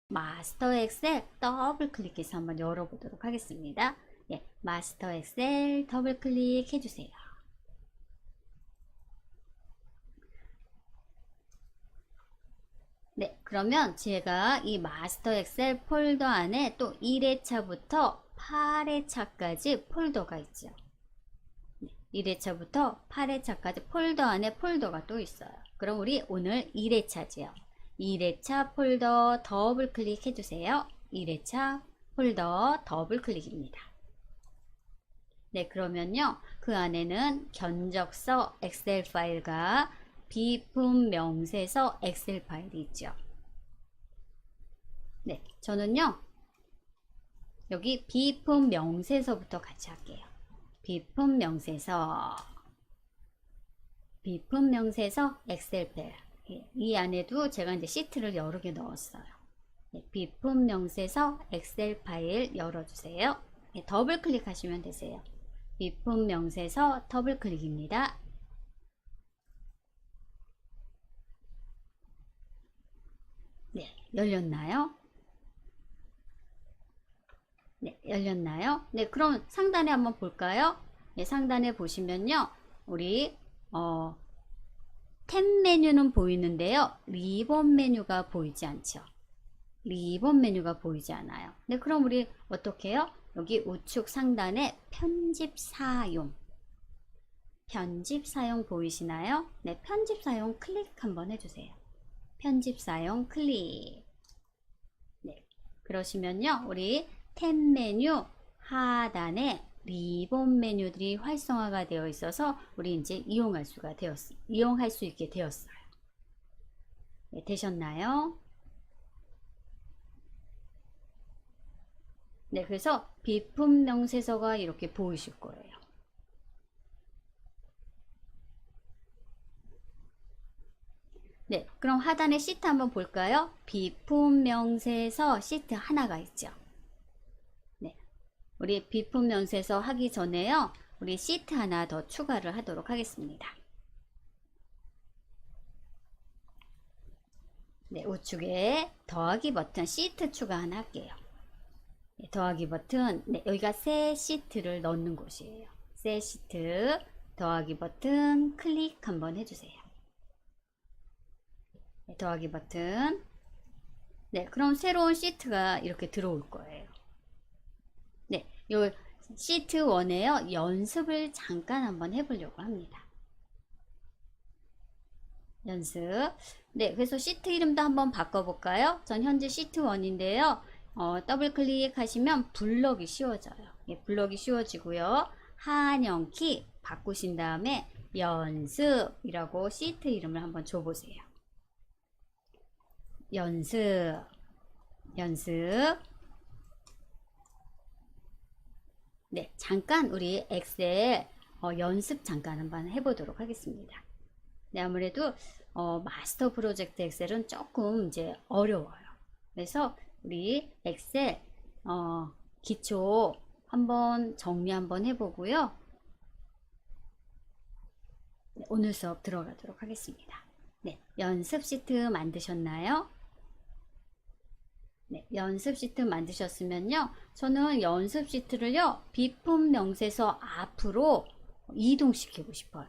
마스터 엑셀 더블 클릭해서 한번 열어보도록 하겠습니다. 예, 마스터 엑셀 더블 클릭해 주세요. 네, 그러면 제가 이 마스터 엑셀 폴더 안에 또 1회차부터 8회차까지 폴더가 있죠. 1회차부터 8회차까지 폴더 안에 폴더가 또 있어요. 그럼 우리 오늘 1회차지요. 1회차 폴더 더블 클릭해 주세요. 1회차 폴더 더블 클릭입니다. 네, 그러면요. 그 안에는 견적서 엑셀 파일과 비품 명세서 엑셀 파일이 있죠. 네, 저는요. 여기 비품 명세서부터 같이 할게요. 비품 명세서 엑셀 파일. 이 안에도 제가 이제 시트를 여러 개 넣었어요. 네, 비품 명세서 엑셀 파일 열어주세요. 네, 더블 클릭하시면 되세요. 비품 명세서 더블 클릭입니다. 네, 열렸나요? 네, 열렸나요? 네, 그럼 상단에 한번 볼까요? 네, 상단에 보시면요. 우리 템 메뉴는 보이는데요. 리본 메뉴가 보이지 않죠. 리본 메뉴가 보이지 않아요. 네, 그럼 우리 어떻게 해요? 여기 우측 상단에 편집 사용 보이시나요? 네, 편집 사용 클릭 한번 해주세요. 편집 사용 클릭. 네, 그러시면요. 우리 템 메뉴 하단에 리본 메뉴들이 활성화가 되어 있어서 우리 이제 이용할 수 있게 되었어요. 네, 되셨나요? 네, 그래서 비품 명세서가 이렇게 보이실 거예요. 네, 그럼 하단에 시트 한번 볼까요? 비품 명세서 시트 하나가 있죠. 네, 우리 비품 명세서 하기 전에요. 우리 시트 하나 더 추가를 하도록 하겠습니다. 네, 우측에 더하기 버튼 시트 추가 하나 할게요. 네, 더하기 버튼, 네, 여기가 새 시트를 넣는 곳이에요. 새 시트 더하기 버튼 클릭 한번 해주세요. 네, 더하기 버튼. 네, 그럼 새로운 시트가 이렇게 들어올 거예요. 네, 요 시트 1에요. 연습을 잠깐 한번 해보려고 합니다. 연습. 네, 그래서 시트 이름도 한번 바꿔볼까요? 전 현재 시트 1인데요. 더블 클릭하시면 블럭이 씌워져요. 예, 블럭이 씌워지고요. 한영키 바꾸신 다음에 연습이라고 시트 이름을 한번 줘보세요. 연습. 네, 잠깐 우리 엑셀 연습 잠깐 한번 해보도록 하겠습니다. 네, 아무래도 마스터 프로젝트 엑셀은 조금 이제 어려워요. 그래서 우리 엑셀 기초 한번 정리 한번 해보고요. 네, 오늘 수업 들어가도록 하겠습니다. 네, 연습 시트 만드셨나요? 네, 연습 시트 만드셨으면요. 저는 연습 시트를요. 비품 명세서 앞으로 이동시키고 싶어요.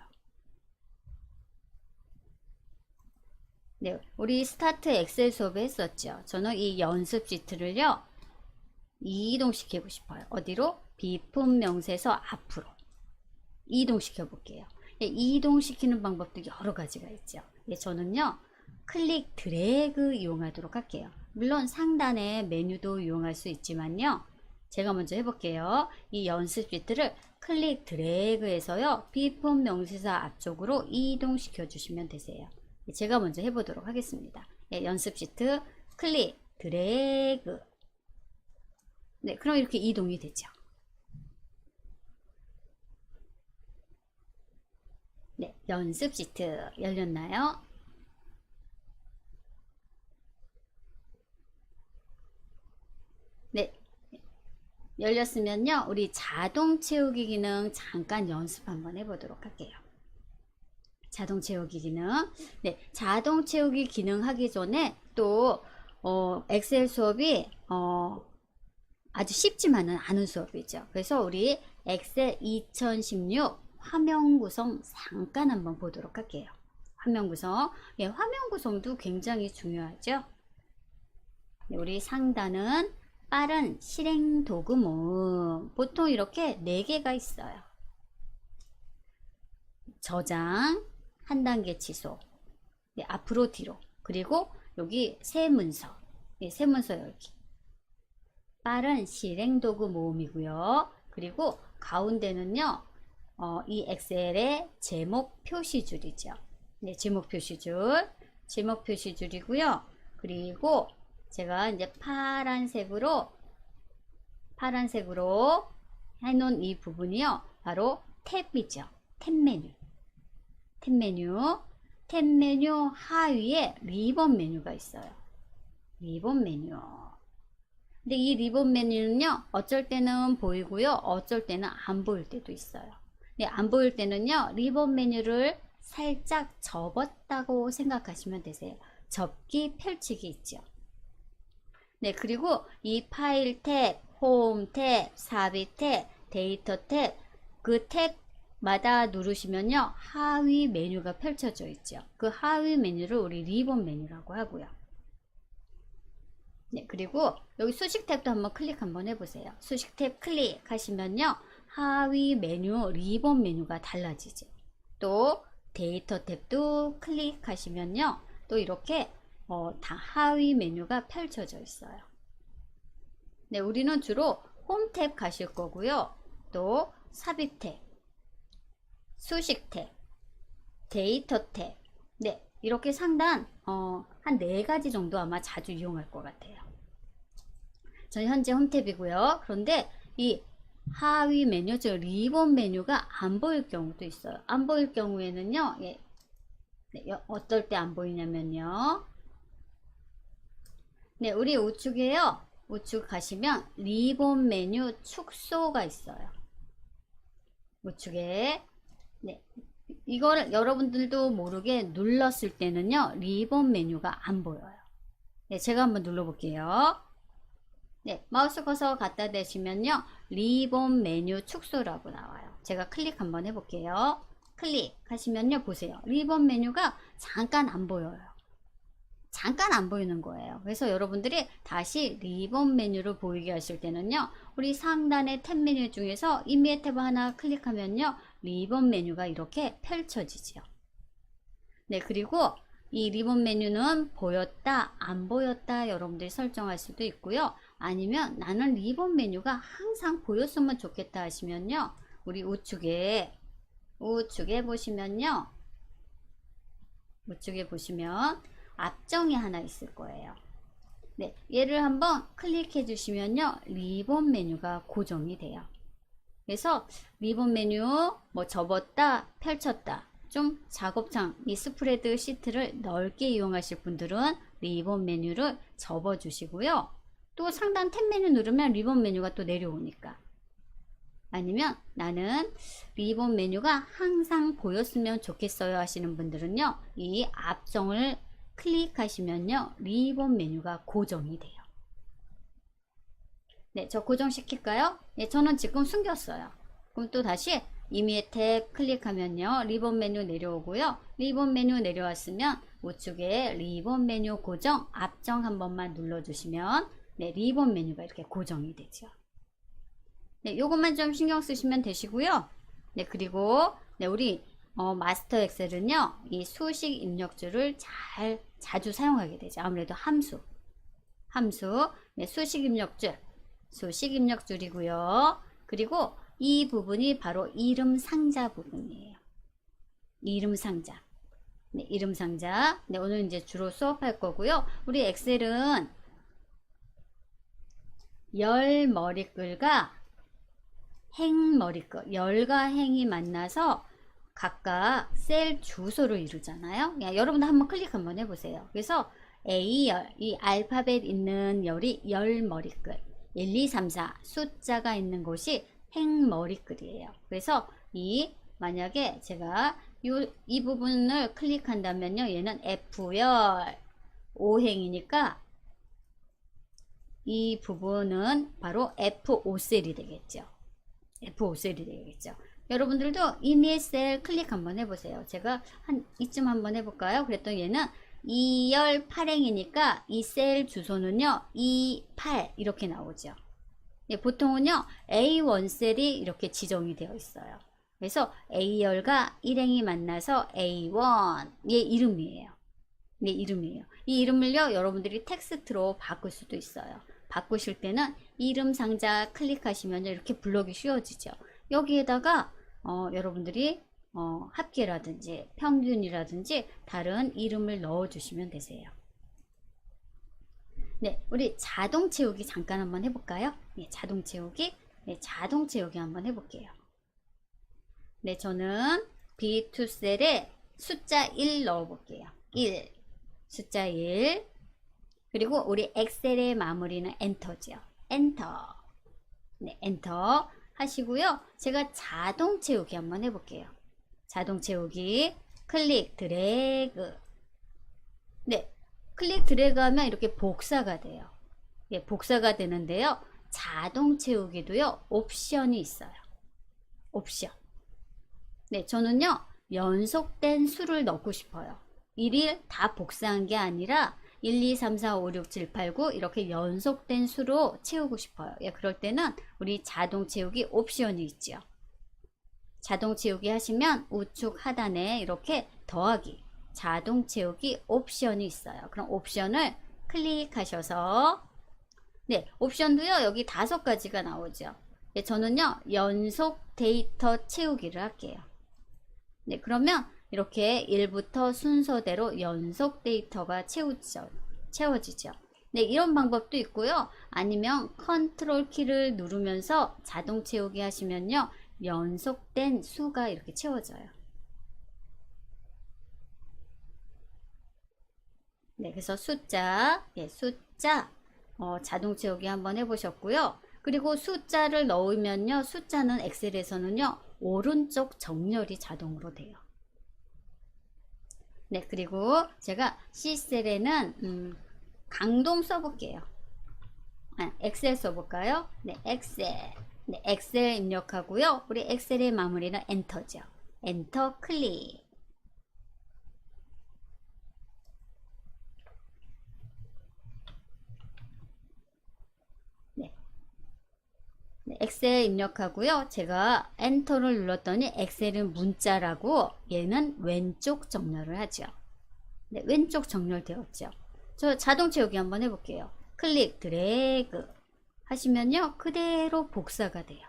네, 우리 스타트 엑셀 수업에 했었죠. 저는 이 연습 시트를요. 이동시키고 싶어요. 어디로? 비품 명세서 앞으로 이동시켜 볼게요. 예, 이동시키는 방법도 여러 가지가 있죠. 예, 저는요. 클릭 드래그 이용하도록 할게요. 물론 상단의 메뉴도 이용할 수 있지만요. 제가 먼저 해볼게요. 이 연습 시트를 클릭 드래그해서요. 비품 명세서 앞쪽으로 이동시켜 주시면 되세요. 제가 먼저 해보도록 하겠습니다. 네, 연습 시트 클릭 드래그. 네, 그럼 이렇게 이동이 되죠. 네, 연습 시트 열렸나요? 네, 열렸으면요. 우리 자동 채우기 기능 잠깐 연습 한번 해보도록 할게요. 자동 채우기 기능. 네, 자동 채우기 기능 하기 전에 또 엑셀 수업이 아주 쉽지만은 않은 수업이죠. 그래서 우리 엑셀 2016 화면 구성 잠깐 한번 보도록 할게요. 화면 구성. 예, 화면 구성도 굉장히 중요하죠. 네, 우리 상단은 빠른 실행 도구 모음. 보통 이렇게 4개가 있어요. 저장, 한 단계 취소, 네, 앞으로 뒤로, 그리고 여기 새 문서, 네, 새 문서 열기. 빠른 실행 도구 모음이고요. 그리고 가운데는요, 이 엑셀의 제목 표시줄이죠. 네, 제목 표시줄이고요. 그리고 제가 이제 파란색으로 해놓은 이 부분이요, 바로 탭이죠. 탭 메뉴 하위에 리본 메뉴가 있어요. 리본 메뉴. 근데 이 리본 메뉴는요, 어쩔 때는 보이고요, 어쩔 때는 안 보일 때도 있어요. 네, 안 보일 때는요, 리본 메뉴를 살짝 접었다고 생각하시면 되세요. 접기, 펼치기 있죠. 네, 그리고 이 파일 탭, 홈 탭, 삽입 탭, 데이터 탭, 그 탭마다 누르시면요, 하위 메뉴가 펼쳐져 있죠. 그 하위 메뉴를 우리 리본 메뉴라고 하고요. 네, 그리고 여기 수식 탭도 한번 클릭 한번 해보세요. 수식 탭 클릭하시면요, 하위 메뉴, 리본 메뉴가 달라지죠. 또 데이터 탭도 클릭하시면요, 또 이렇게 다 하위 메뉴가 펼쳐져 있어요. 네, 우리는 주로 홈 탭 가실 거고요. 또 삽입 탭, 수식 탭, 데이터 탭. 네, 이렇게 상단 한 4가지 정도 아마 자주 이용할 것 같아요. 전 현재 홈 탭이고요. 그런데 이 하위 메뉴, 즉 리본 메뉴가 안 보일 경우도 있어요. 안 보일 경우에는요, 예, 네, 어떨 때 안 보이냐면요, 네, 우리 우측에요, 우측 가시면 리본 메뉴 축소가 있어요. 우측에. 네, 이거를 여러분들도 모르게 눌렀을 때는요, 리본 메뉴가 안 보여요. 네, 제가 한번 눌러볼게요. 네, 마우스 커서 갖다 대시면요, 리본 메뉴 축소라고 나와요. 제가 클릭 한번 해볼게요. 클릭하시면요, 보세요. 리본 메뉴가 잠깐 안 보여요. 잠깐 안 보이는 거예요. 그래서 여러분들이 다시 리본 메뉴를 보이게 하실 때는요, 우리 상단의 탭 메뉴 중에서 이미지 탭 하나 클릭하면요, 리본 메뉴가 이렇게 펼쳐지죠. 네, 그리고 이 리본 메뉴는 보였다, 안 보였다 여러분들이 설정할 수도 있고요. 아니면 나는 리본 메뉴가 항상 보였으면 좋겠다 하시면요, 우리 우측에 보시면요, 우측에 보시면 앞정이 하나 있을 거예요. 네, 얘를 한번 클릭해 주시면요, 리본 메뉴가 고정이 돼요. 그래서 리본 메뉴 뭐 접었다, 펼쳤다, 좀 작업창, 이 스프레드 시트를 넓게 이용하실 분들은 리본 메뉴를 접어 주시고요. 또 상단 탭 메뉴 누르면 리본 메뉴가 또 내려오니까. 아니면 나는 리본 메뉴가 항상 보였으면 좋겠어요 하시는 분들은요, 이 앞정을 클릭하시면요, 리본 메뉴가 고정이 돼요. 네, 저 고정시킬까요? 네, 저는 지금 숨겼어요. 그럼 또 다시 이미지 탭 클릭하면요, 리본 메뉴 내려오고요. 리본 메뉴 내려왔으면 우측에 리본 메뉴 고정, 앞정 한 번만 눌러주시면 네, 리본 메뉴가 이렇게 고정이 되죠. 네, 요것만 좀 신경 쓰시면 되시고요. 네, 그리고 네, 우리 마스터 엑셀은요, 이 수식 입력줄을 자주 사용하게 되죠. 아무래도 함수, 네, 수식 입력줄이고요. 그리고 이 부분이 바로 이름 상자 부분이에요. 이름 상자. 네, 이름 상자. 네, 오늘 이제 주로 수업할 거고요. 우리 엑셀은 열 머리글과 행 머리글, 열과 행이 만나서 각각 셀 주소를 이루잖아요. 여러분도 한번 클릭 한번 해보세요. 그래서 A열, 이 알파벳 있는 열이 열 머리글, 1, 2, 3, 4 숫자가 있는 곳이 행 머리글이에요. 그래서 만약에 제가 이 부분을 클릭한다면요, 얘는 F열 5행이니까 이 부분은 바로 F5셀이 되겠죠. F5셀이 되겠죠. 여러분들도 이미의 셀 클릭 한번 해보세요. 제가 한 이쯤 한번 해볼까요? 그랬더니 얘는 2열 8행이니까 이 셀 주소는요 28 이렇게 나오죠. 예, 보통은요 A1 셀이 이렇게 지정이 되어 있어요. 그래서 A열과 1행이 만나서 A1의 이름이에요. 네, 이름이에요. 이 이름을요 여러분들이 텍스트로 바꿀 수도 있어요. 바꾸실 때는 이름 상자 클릭하시면 이렇게 블록이 씌워지죠. 여기에다가 여러분들이 합계라든지 평균이라든지 다른 이름을 넣어 주시면 되세요. 네, 우리 자동 채우기 잠깐 한번 해볼까요? 네, 자동 채우기. 네, 자동 채우기 한번 해볼게요. 네, 저는 B2 셀에 숫자 1 넣어 볼게요. 1, 숫자 1. 그리고 우리 엑셀의 마무리는 엔터죠. 엔터. 네, 엔터 하시고요. 제가 자동 채우기 한번 해볼게요. 자동 채우기 클릭 드래그. 네, 클릭 드래그 하면 이렇게 복사가 돼요. 예, 복사가 되는데요. 자동 채우기도요. 옵션이 있어요. 옵션. 네, 저는요. 연속된 수를 넣고 싶어요. 1일 다 복사한 게 아니라 1, 2, 3, 4, 5, 6, 7, 8, 9 이렇게 연속된 수로 채우고 싶어요. 예, 그럴 때는 우리 자동 채우기 옵션이 있죠. 자동 채우기 하시면 우측 하단에 이렇게 더하기 자동 채우기 옵션이 있어요. 그럼 옵션을 클릭하셔서 네, 옵션도요 여기 5가지가 나오죠. 네, 저는요 연속 데이터 채우기를 할게요. 네, 그러면 이렇게 1부터 순서대로 연속 데이터가 채워지죠. 네, 이런 방법도 있고요. 아니면 컨트롤 키를 누르면서 자동 채우기 하시면요. 연속된 수가 이렇게 채워져요. 네, 그래서 숫자, 예, 숫자 자동 채우기 한번 해보셨고요. 그리고 숫자를 넣으면요. 숫자는 엑셀에서는요. 오른쪽 정렬이 자동으로 돼요. 네, 그리고 제가 C셀에는 강동 써볼게요. 엑셀 써볼까요? 네, 엑셀. 네, 엑셀 입력하고요. 우리 엑셀의 마무리는 엔터죠. 엔터 클릭. 네. 네, 엑셀 입력하고요. 제가 엔터를 눌렀더니 엑셀은 문자라고 얘는 왼쪽 정렬을 하죠. 네, 왼쪽 정렬 되었죠. 저 자동 채우기 한번 해볼게요. 클릭 드래그 하시면요 그대로 복사가 돼요.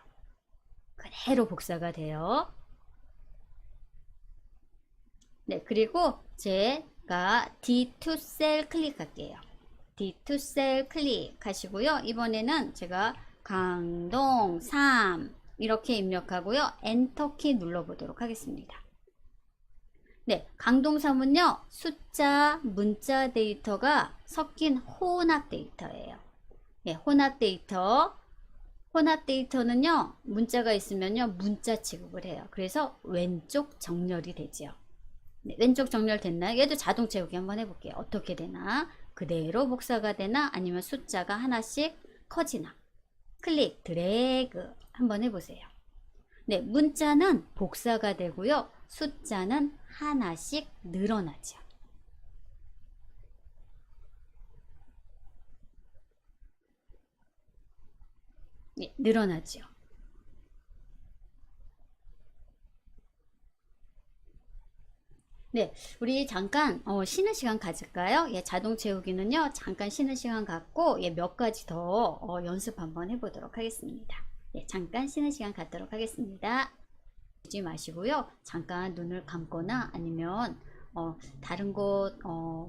그대로 복사가 돼요. 네, 그리고 제가 D2 셀 클릭할게요. D2 셀 클릭하시고요. 이번에는 제가 강동 3 이렇게 입력하고요. 엔터키 눌러보도록 하겠습니다. 네, 강동3은요 숫자, 문자 데이터가 섞인 혼합 데이터예요. 네, 혼합 데이터. 혼합 데이터는요 문자가 있으면요 문자 취급을 해요. 그래서 왼쪽 정렬이 되죠. 네, 왼쪽 정렬 됐나요? 얘도 자동 채우기 한번 해볼게요. 어떻게 되나? 그대로 복사가 되나? 아니면 숫자가 하나씩 커지나? 클릭 드래그 한번 해보세요. 네, 문자는 복사가 되고요. 숫자는 하나씩 늘어나죠. 네, 늘어나죠. 네, 우리 잠깐 쉬는 시간 가질까요? 예, 자동 채우기는요 잠깐 쉬는 시간 갖고 예, 몇 가지 더 연습 한번 해보도록 하겠습니다. 예, 잠깐 쉬는 시간 갖도록 하겠습니다. 잊지 마시고요. 잠깐 눈을 감거나 아니면 다른 곳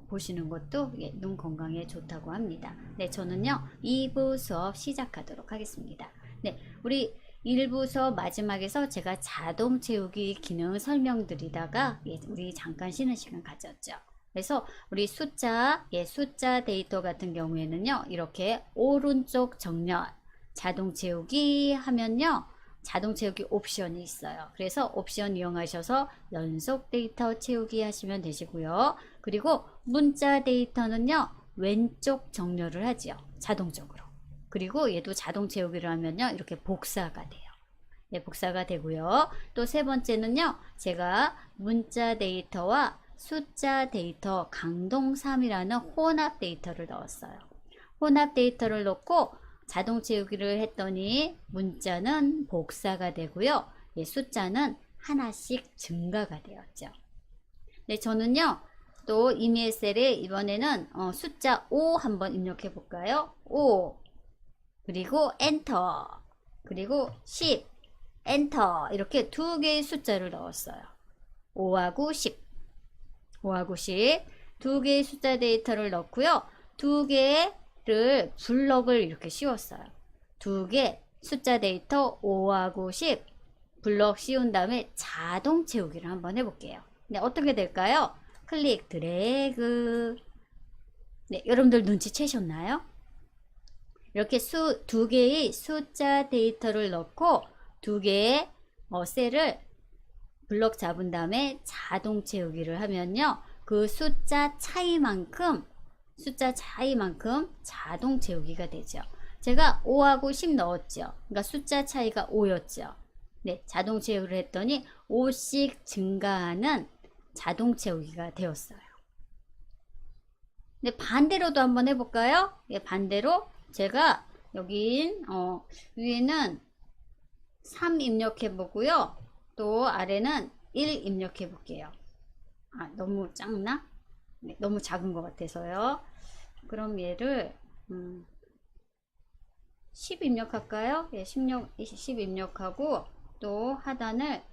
보시는 것도 예, 눈 건강에 좋다고 합니다. 네, 저는요 2부 수업 시작하도록 하겠습니다. 네, 우리 1부 수업 마지막에서 제가 자동 채우기 기능 설명드리다가 예, 우리 잠깐 쉬는 시간 가졌죠. 그래서 우리 숫자, 예, 숫자 데이터 같은 경우에는요 이렇게 오른쪽 정렬 자동 채우기 하면요 자동 채우기 옵션이 있어요. 그래서 옵션 이용하셔서 연속 데이터 채우기 하시면 되시고요. 그리고 문자 데이터는요 왼쪽 정렬을 하지요. 자동적으로. 그리고 얘도 자동 채우기를 하면요. 이렇게 복사가 돼요. 네, 복사가 되고요. 또 세 번째는요. 제가 문자 데이터와 숫자 데이터 강동 3이라는 혼합 데이터를 넣었어요. 혼합 데이터를 넣고 자동 채우기를 했더니 문자는 복사가 되고요. 예, 숫자는 하나씩 증가가 되었죠. 네, 저는요. 또 이메일 셀에 이번에는 숫자 5 한번 입력해 볼까요? 5 그리고 엔터 그리고 10 엔터 이렇게 두 개의 숫자를 넣었어요. 5하고 10 5하고 10 두 개의 숫자 데이터를 넣고요. 두 개를 블럭을 이렇게 씌웠어요. 두 개 숫자 데이터 5하고 10 블럭 씌운 다음에 자동 채우기를 한번 해볼게요. 네, 어떻게 될까요? 클릭 드래그. 네, 여러분들 눈치채셨나요? 이렇게 두 개의 숫자 데이터를 넣고 두 개의 셀을 블럭 잡은 다음에 자동 채우기를 하면요. 그 숫자 차이만큼 자동 채우기가 되죠. 제가 5하고 10 넣었죠. 그러니까 숫자 차이가 5였죠. 네, 자동 채우기를 했더니 5씩 증가하는 자동 채우기가 되었어요. 네, 반대로도 한번 해볼까요? 예, 반대로 제가 여긴 위에는 3 입력해 보고요. 또 아래는 1 입력해 볼게요. 아, 너무 작나? 네, 너무 작은 것 같아서요. 그럼 얘를 10 입력할까요? 예, 10 입력하고 또 하단을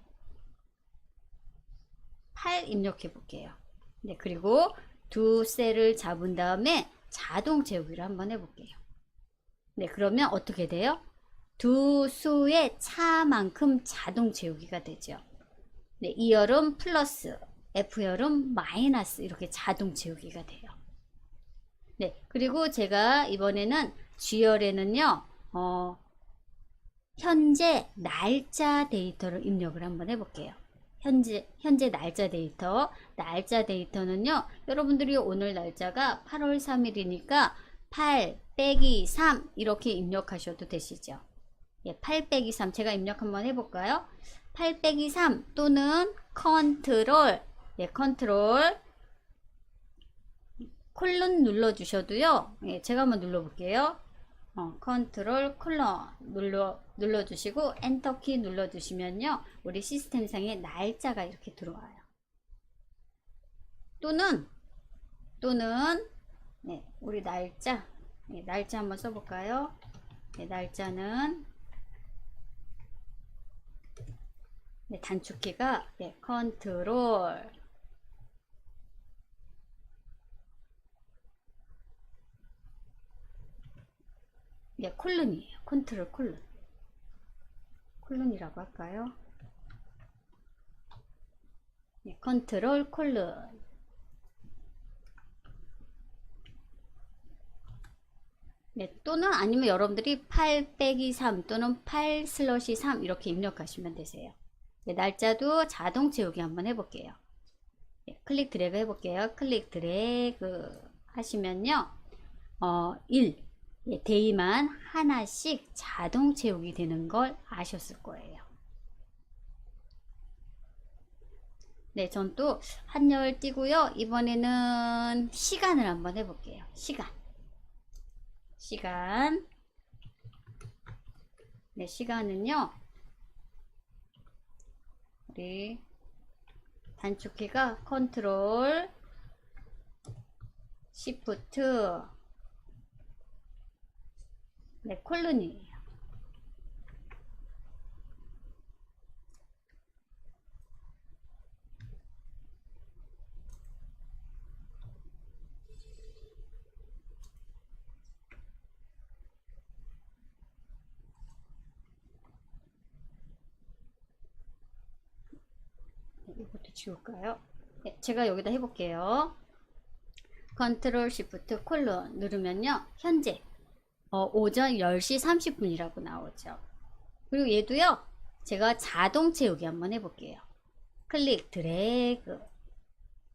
8 입력해 볼게요. 네, 그리고 두 셀을 잡은 다음에 자동 채우기를 한번 해볼게요. 네, 그러면 어떻게 돼요? 두 수의 차만큼 자동 채우기가 되죠. 네, E열은 플러스, F열은 마이너스 이렇게 자동 채우기가 돼요. 네, 그리고 제가 이번에는 G열에는요, 현재 날짜 데이터를 입력을 한번 해볼게요. 현재 날짜 데이터는요, 여러분들이 오늘 날짜가 8월 3일이니까 8 빼기 3 이렇게 입력하셔도 되시죠. 예, 8 빼기 3 제가 입력 한번 해볼까요? 8 빼기 3 또는 컨트롤 콜론 눌러주셔도요. 예, 제가 한번 눌러볼게요. 컨트롤 콜론 눌러주시고 엔터키 눌러주시면요. 우리 시스템상에 날짜가 이렇게 들어와요. 또는 네, 우리 날짜 한번 써볼까요? 네, 날짜는 네, 단축키가 네, 컨트롤 네, 콜론이에요. 컨트롤 콜론이라고 할까요? 네, 컨트롤 콜론. 네, 또는 아니면 여러분들이 8 빼기 3 또는 8 슬러시 3 이렇게 입력하시면 되세요. 네, 날짜도 자동 채우기 한번 해볼게요. 네, 클릭 드래그 해볼게요. 클릭 드래그 하시면요. 1 예, 데이만 하나씩 자동 채우기 되는 걸 아셨을 거예요. 네, 전 또 한열 띄고요. 이번에는 시간을 한번 해볼게요. 시간. 네, 시간은요. 우리 단축키가 컨트롤 시프트 네, 콜론이에요. 네, 이것도 지울까요? 네, 제가 여기다 해볼게요. 컨트롤 시프트 콜론 누르면요. 현재 오전 10시 30분이라고 나오죠. 그리고 얘도요. 제가 자동 채우기 한번 해볼게요. 클릭 드래그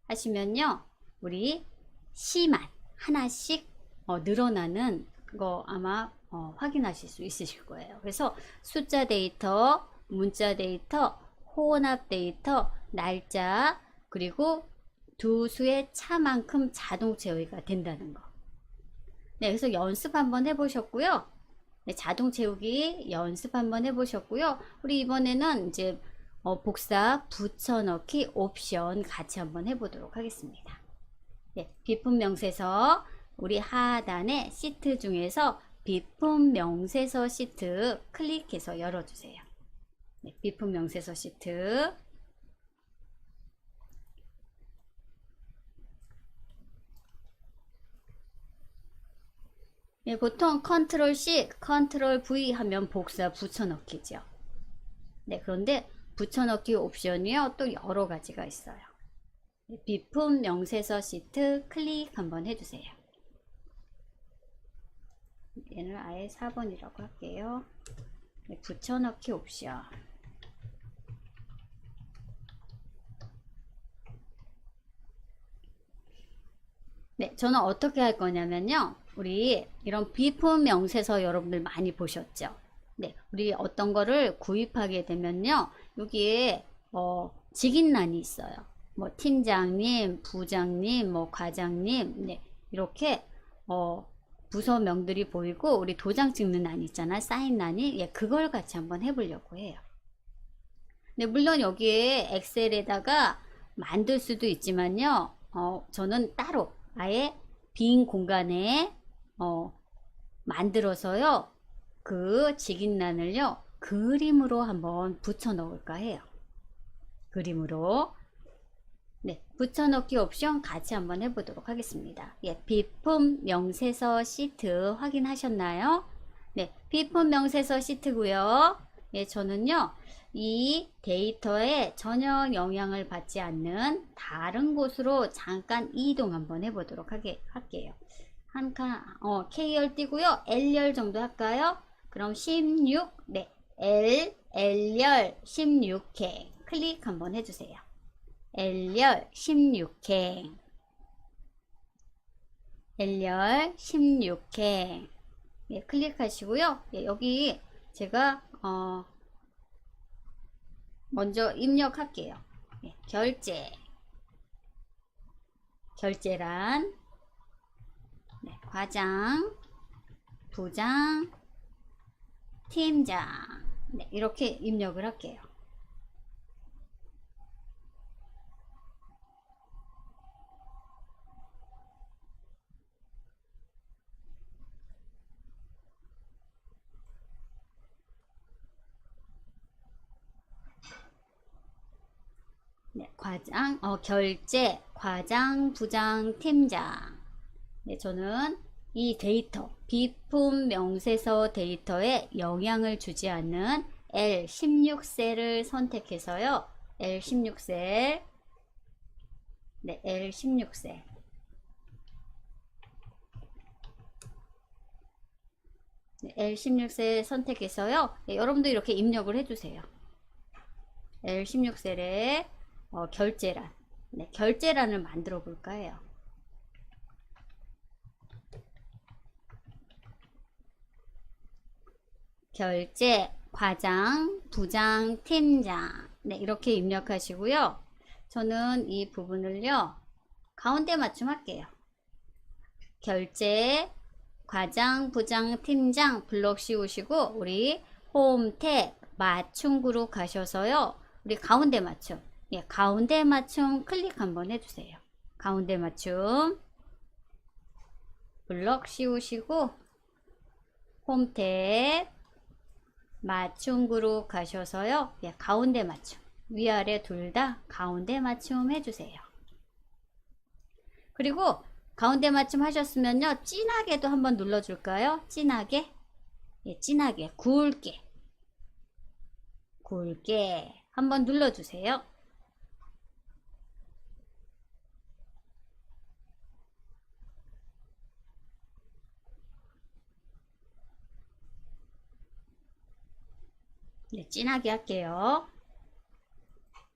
하시면요. 우리 시만 하나씩 늘어나는 거 아마 확인하실 수 있으실 거예요. 그래서 숫자 데이터, 문자 데이터, 혼합 데이터, 날짜, 그리고 두 수의 차만큼 자동 채우기가 된다는 거. 네, 그래서 연습 한번 해보셨고요. 네, 자동 채우기 연습 한번 해보셨고요. 우리 이번에는 이제 복사 붙여넣기 옵션 같이 한번 해보도록 하겠습니다. 네, 비품 명세서 우리 하단에 시트 중에서 비품 명세서 시트 클릭해서 열어주세요. 네, 비품 명세서 시트. 네, 보통 컨트롤 C, 컨트롤 V 하면 복사 붙여넣기죠. 네, 그런데 붙여넣기 옵션이요, 또 여러 가지가 있어요. 네, 비품 명세서 시트 클릭 한번 해주세요. 얘는 아예 4번이라고 할게요. 네, 붙여넣기 옵션. 네, 저는 어떻게 할 거냐면요. 우리 이런 비품 명세서 여러분들 많이 보셨죠? 네, 우리 어떤 거를 구입하게 되면요. 여기에 직인란이 있어요. 뭐 팀장님, 부장님, 뭐 과장님, 네, 이렇게 부서명들이 보이고 우리 도장 찍는 란이 있잖아, 사인란이. 예, 그걸 같이 한번 해보려고 해요. 네, 물론 여기에 엑셀에다가 만들 수도 있지만요. 저는 따로 아예 빈 공간에 만들어서요. 그 직인란을요. 그림으로 한번 붙여 넣을까 해요. 그림으로. 네, 붙여넣기 옵션 같이 한번 해보도록 하겠습니다. 예, 비품 명세서 시트 확인하셨나요? 네, 비품 명세서 시트고요. 예, 저는요, 이 데이터에 전혀 영향을 받지 않는 다른 곳으로 잠깐 이동 한번 해보도록 할게요. 한 칸, K열 띄고요. L열 정도 할까요? 그럼 16, 네, L열 16회 클릭 한번 해주세요. L열 16회 L열 16회 예, 클릭하시고요. 예, 여기 제가 먼저 입력할게요. 예, 결제란 네, 과장, 부장, 팀장 네, 이렇게 입력을 할게요. 네, 과장, 결제, 과장, 부장, 팀장. 네, 저는 이 데이터, 비품 명세서 데이터에 영향을 주지 않는 L16셀을 선택해서요. L16셀. 네, L16셀. 네, L16셀 선택해서요. 네, 여러분도 이렇게 입력을 해주세요. L16셀에 결제란. 네, 결제란을 만들어 볼까 해요. 결제, 과장, 부장, 팀장. 네, 이렇게 입력하시고요. 저는 이 부분을요, 가운데 맞춤 할게요. 결제, 과장, 부장, 팀장 블록 씌우시고, 우리 홈 탭 맞춤 그룹 가셔서요, 우리 가운데 맞춤. 예, 가운데 맞춤 클릭 한번 해주세요. 가운데 맞춤. 블럭 씌우시고, 홈 탭 맞춤 그룹 가셔서요. 예, 가운데 맞춤. 위아래 둘 다 가운데 맞춤 해주세요. 그리고 가운데 맞춤 하셨으면요. 진하게도 한번 눌러줄까요? 진하게. 예, 진하게. 굵게. 굵게. 한번 눌러주세요. 네, 진하게 할게요.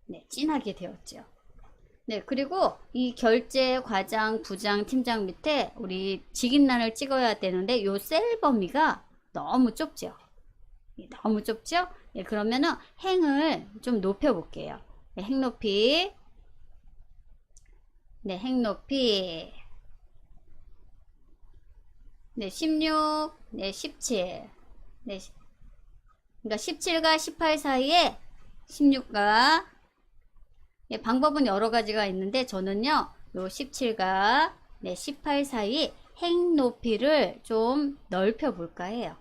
네, 진하게 되었죠. 네, 그리고 이 결제, 과장, 부장, 팀장 밑에 우리 직인란을 찍어야 되는데 요 셀 범위가 너무 좁죠? 예, 너무 좁죠? 예, 그러면은 행을 좀 높여 볼게요. 네, 행 높이. 네, 행 높이. 네, 16. 네, 17. 네, 그러니까 17과 18 사이에 16과, 예, 방법은 여러 가지가 있는데 저는요 요 17과 네, 18 사이 행 높이를 좀 넓혀 볼까 해요.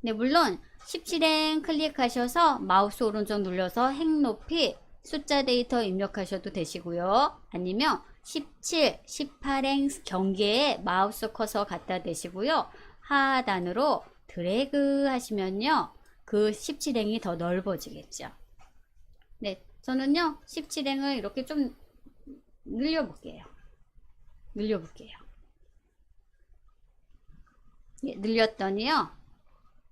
네, 물론 17행 클릭하셔서 마우스 오른쪽 눌러서 행 높이 숫자 데이터 입력하셔도 되시고요. 아니면 17, 18행 경계에 마우스 커서 갖다 대시고요. 하단으로 드래그 하시면요. 그 17행이 더 넓어지겠죠. 네, 저는요 17행을 이렇게 좀 늘려볼게요. 예, 늘렸더니요.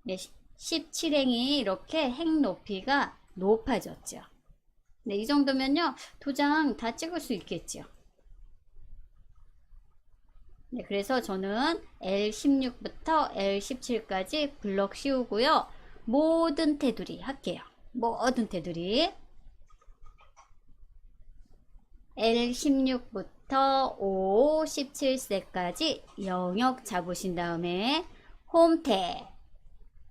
네, 17행이 이렇게 행 높이가 높아졌죠. 네, 이 정도면요 도장 다 찍을 수 있겠죠. 네, 그래서 저는 L16부터 L17까지 블럭 씌우고요. 모든 테두리 할게요. 모든 테두리 L16부터 O17세까지 영역 잡으신 다음에 홈 탭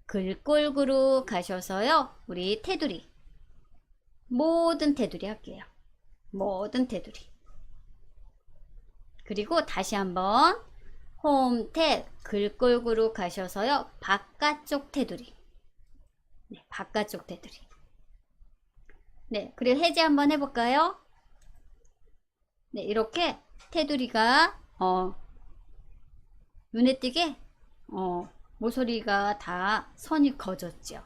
글꼴그룹 가셔서요. 우리 테두리 모든 테두리 할게요. 모든 테두리. 그리고 다시 한번 홈 탭 글꼴그룹 가셔서요. 바깥쪽 테두리. 네, 바깥쪽 테두리. 네, 그리고 해제 한번 해볼까요? 네, 이렇게 테두리가 눈에 띄게 모서리가 다 선이 그어졌죠.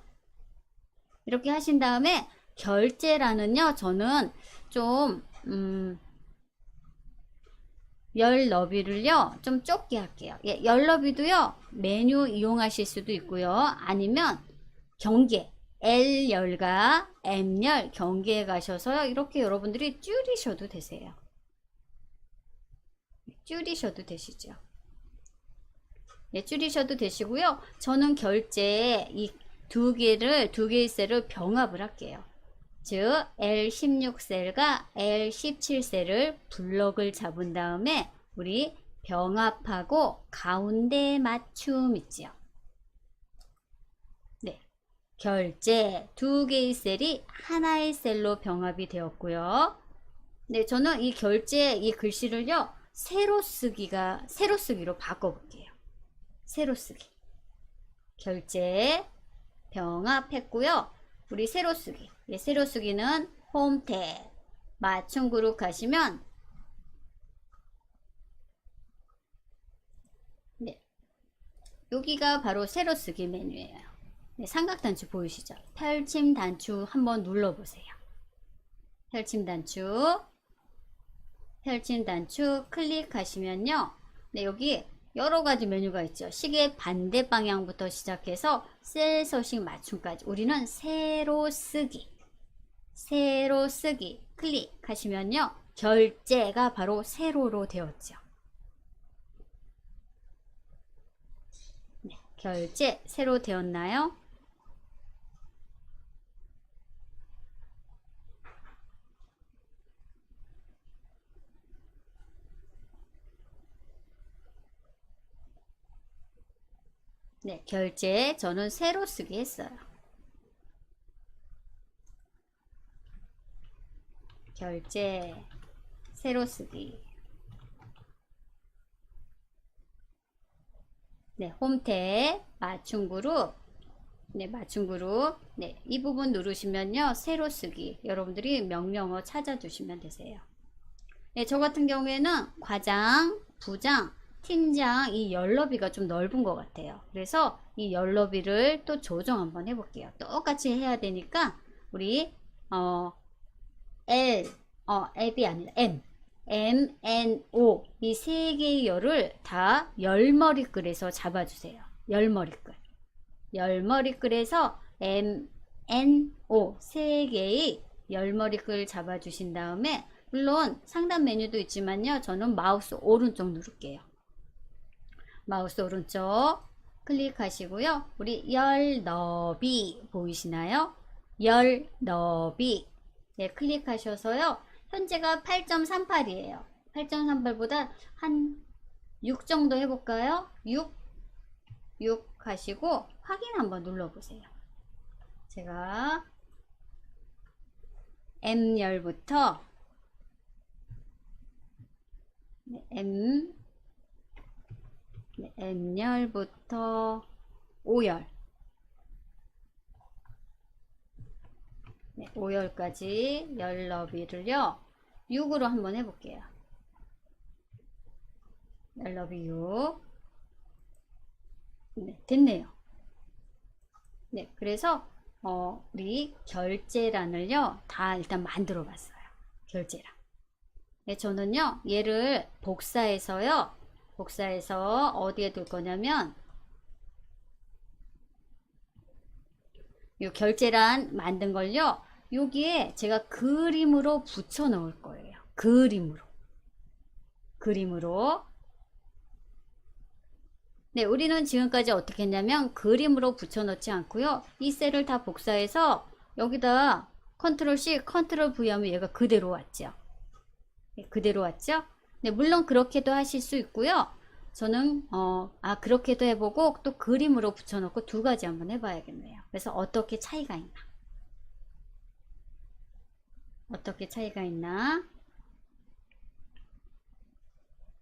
이렇게 하신 다음에 결제란은요 저는 좀 열 너비를요 좀 좁게 할게요. 예, 열 너비도요 메뉴 이용하실 수도 있고요. 아니면 경계 L열과 M열 경계에 가셔서요 이렇게 여러분들이 줄이셔도 되세요. 줄이셔도 되시죠. 예, 줄이셔도 되시고요. 저는 결제 이 두 개의 셀을 병합을 할게요. 즉 L16셀과 L17셀을 블럭을 잡은 다음에 우리 병합하고 가운데 맞춤 있죠. 네, 결제 두 개의 셀이 하나의 셀로 병합이 되었고요. 네, 저는 이 결제 이 글씨를요 세로 쓰기로 바꿔볼게요. 세로 쓰기. 결제 병합했고요. 우리 세로 쓰기. 예, 세로 쓰기는 홈 탭 맞춤 그룹 가시면 네, 여기가 바로 세로 쓰기 메뉴예요. 네, 삼각 단추 보이시죠? 펼침 단추 한번 눌러보세요. 펼침 단추 클릭하시면요. 네, 여기 여러 가지 메뉴가 있죠. 시계 반대 방향부터 시작해서 셀 서식 맞춤까지 우리는 세로 쓰기 클릭하시면요. 결제가 바로 세로로 되었죠. 네, 결제 세로 되었나요? 네, 결제 저는 세로 쓰기 했어요. 결제 세로 쓰기. 네, 홈탭 맞춤 그룹. 네, 맞춤 그룹. 네, 이 부분 누르시면요. 세로 쓰기. 여러분들이 명령어 찾아주시면 되세요. 네, 저 같은 경우에는 과장, 부장, 팀장 이 열너비가 좀 넓은 것 같아요. 그래서 이 열너비를 또 조정 한번 해볼게요. 똑같이 해야 되니까 우리 L이 아니라 M, N, O 이 세 개의 열을 다 열머리글에서 잡아주세요. 열머리글에서 M, N, O 세 개의 열머리글 잡아주신 다음에 물론 상단 메뉴도 있지만요. 저는 마우스 오른쪽 누를게요. 마우스 오른쪽 클릭하시고요. 우리 열 너비 보이시나요? 열 너비. 네, 클릭하셔서요. 현재가 8.38이에요. 8.38보다 한 6 정도 해볼까요? 6 하시고 확인 한번 눌러보세요. 제가 M열부터 M열부터 O열 5열까지 열 너비를요 6으로 한번 해볼게요. 열 너비 6. 네, 됐네요. 네, 그래서 우리 결제란을요 다 일단 만들어 봤어요. 결제란. 네, 저는요 얘를 복사해서요, 복사해서 어디에 둘 거냐면 이 결제란 만든 걸요 여기에 제가 그림으로 붙여 넣을 거예요. 그림으로. 네, 우리는 지금까지 어떻게 했냐면 그림으로 붙여 넣지 않고요 이 셀을 다 복사해서 여기다 컨트롤 C 컨트롤 V 하면 얘가 그대로 왔죠. 네, 그대로 왔죠. 네, 물론 그렇게도 하실 수 있고요. 저는 그렇게도 해보고 또 그림으로 붙여놓고 두 가지 한번 해봐야겠네요. 그래서 어떻게 차이가 있나?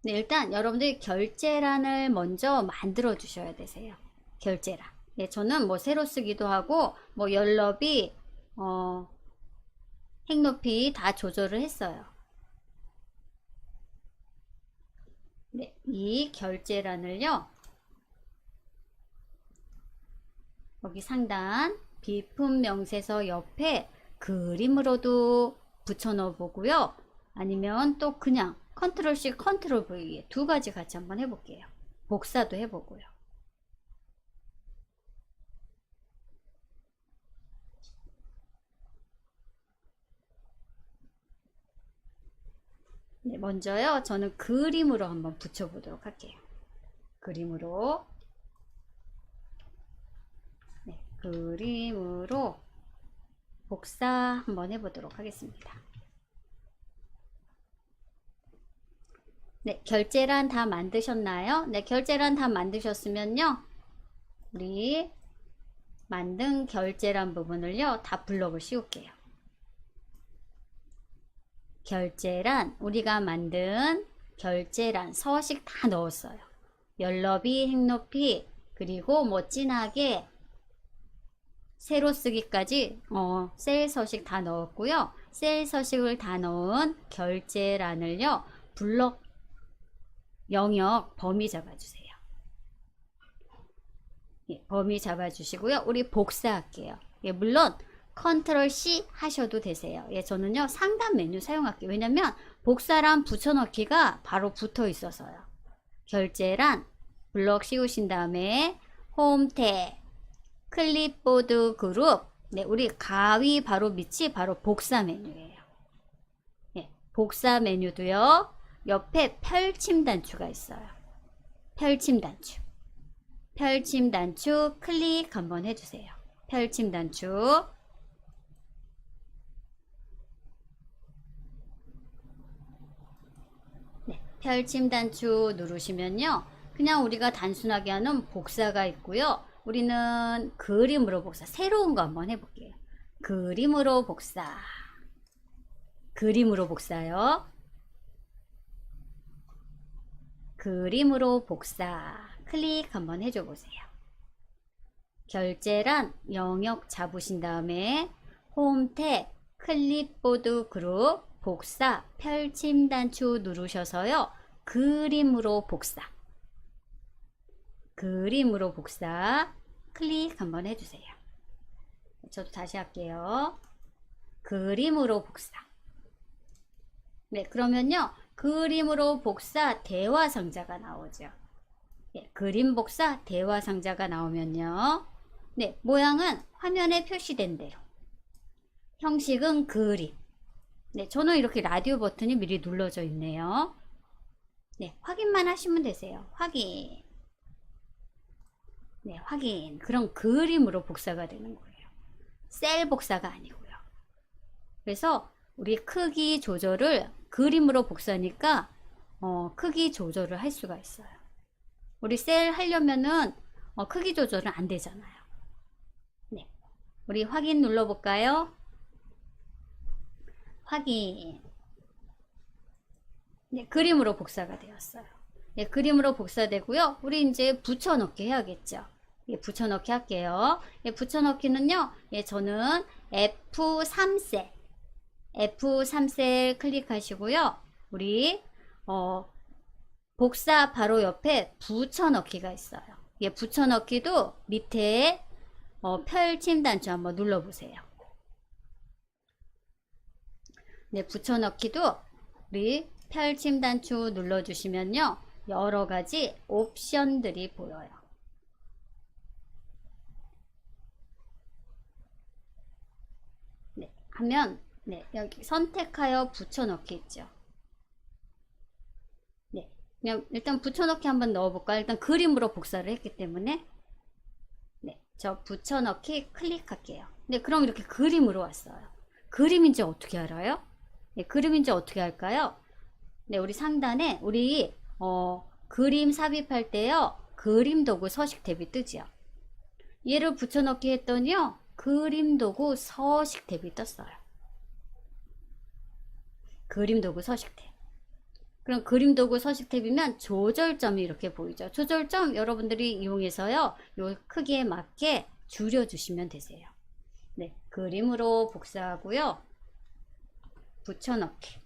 네, 일단 여러분들이 결제란을 먼저 만들어 주셔야 되세요. 결제란. 네, 저는 뭐 새로 쓰기도 하고 뭐 열너비, 행높이 다 조절을 했어요. 네, 이 결제란을요 여기 상단 비품 명세서 옆에 그림으로도 붙여 넣어 보고요. 아니면 또 그냥 컨트롤 C 컨트롤 V 두 가지 같이 한번 해볼게요. 복사도 해보고요. 네, 먼저요 저는 그림으로 한번 붙여보도록 할게요. 그림으로. 네, 그림으로 복사 한번 해보도록 하겠습니다. 네, 결제란 다 만드셨나요? 네, 결제란 다 만드셨으면요 우리 만든 결제란 부분을요 다 블럭을 씌울게요. 결제란, 우리가 만든 결제란 서식 다 넣었어요. 열너비, 행높이, 그리고 뭐 진하게 세로 쓰기까지 셀 서식 다 넣었고요. 셀 서식을 다 넣은 결제란을요 블럭 영역 범위 잡아주세요. 예, 범위 잡아주시고요. 우리 복사할게요. 예, 물론 컨트롤 C 하셔도 되세요. 예, 저는요 상단 메뉴 사용할게요. 왜냐면 복사란 붙여넣기가 바로 붙어 있어서요. 결제란 블럭 씌우신 다음에 홈 탭 클립보드 그룹. 네, 우리 가위 바로 밑이 바로 복사 메뉴예요. 예, 복사 메뉴도요 옆에 펼침 단추가 있어요. 펼침 단추 클릭 한번 해주세요. 펼침 단추. 네, 펼침 단추 누르시면요 그냥 우리가 단순하게 하는 복사가 있고요. 우리는 그림으로 복사, 새로운 거 한번 해볼게요. 그림으로 복사요. 그림으로 복사 클릭 한번 해줘 보세요. 결제란 영역 잡으신 다음에 홈 탭 클립보드 그룹 복사 펼침 단추 누르셔서요 그림으로 복사 클릭 한번 해주세요. 저도 다시 할게요. 그림으로 복사. 네, 그러면요 그림으로 복사 대화 상자가 나오죠. 네, 그림 복사 대화 상자가 나오면요 네, 모양은 화면에 표시된 대로, 형식은 그림. 네, 저는 이렇게 라디오 버튼이 미리 눌러져 있네요. 네, 확인만 하시면 되세요. 확인. 네, 확인. 그럼 그림으로 복사가 되는 거예요. 셀 복사가 아니고요. 그래서 우리 크기 조절을 그림으로 복사하니까 크기 조절을 할 수가 있어요. 우리 셀 하려면은 크기 조절은 안 되잖아요. 네, 우리 확인 눌러볼까요? 확인. 네, 그림으로 복사가 되었어요. 네, 그림으로 복사되고요. 우리 이제 붙여넣기 해야겠죠. 예, 붙여넣기 할게요. 예, 붙여넣기는요. 예, 저는 F3셀 F3셀 클릭하시고요. 우리 복사 바로 옆에 붙여넣기가 있어요. 예, 붙여넣기도 밑에 펼침 단추 한번 눌러보세요. 네, 붙여넣기도 우리 펼침 단추 눌러주시면요. 여러 가지 옵션들이 보여요. 네, 하면 네, 여기 선택하여 붙여넣기 있죠. 네, 그냥 일단 붙여넣기 한번 넣어볼까요? 일단 그림으로 복사를 했기 때문에 네, 저 붙여넣기 클릭할게요. 네, 그럼 이렇게 그림으로 왔어요. 그림인지 어떻게 알아요? 네, 그림인지 어떻게 할까요? 네, 우리 상단에 우리 그림 삽입할 때요. 그림 도구 서식 탭이 뜨지요. 얘를 붙여넣기 했더니요. 그림 도구 서식 탭이 떴어요. 그림 도구 서식 탭. 그럼 그림 도구 서식 탭이면 조절점이 이렇게 보이죠. 조절점 여러분들이 이용해서요. 요 크기에 맞게 줄여 주시면 되세요. 네, 그림으로 복사하고요. 붙여넣기.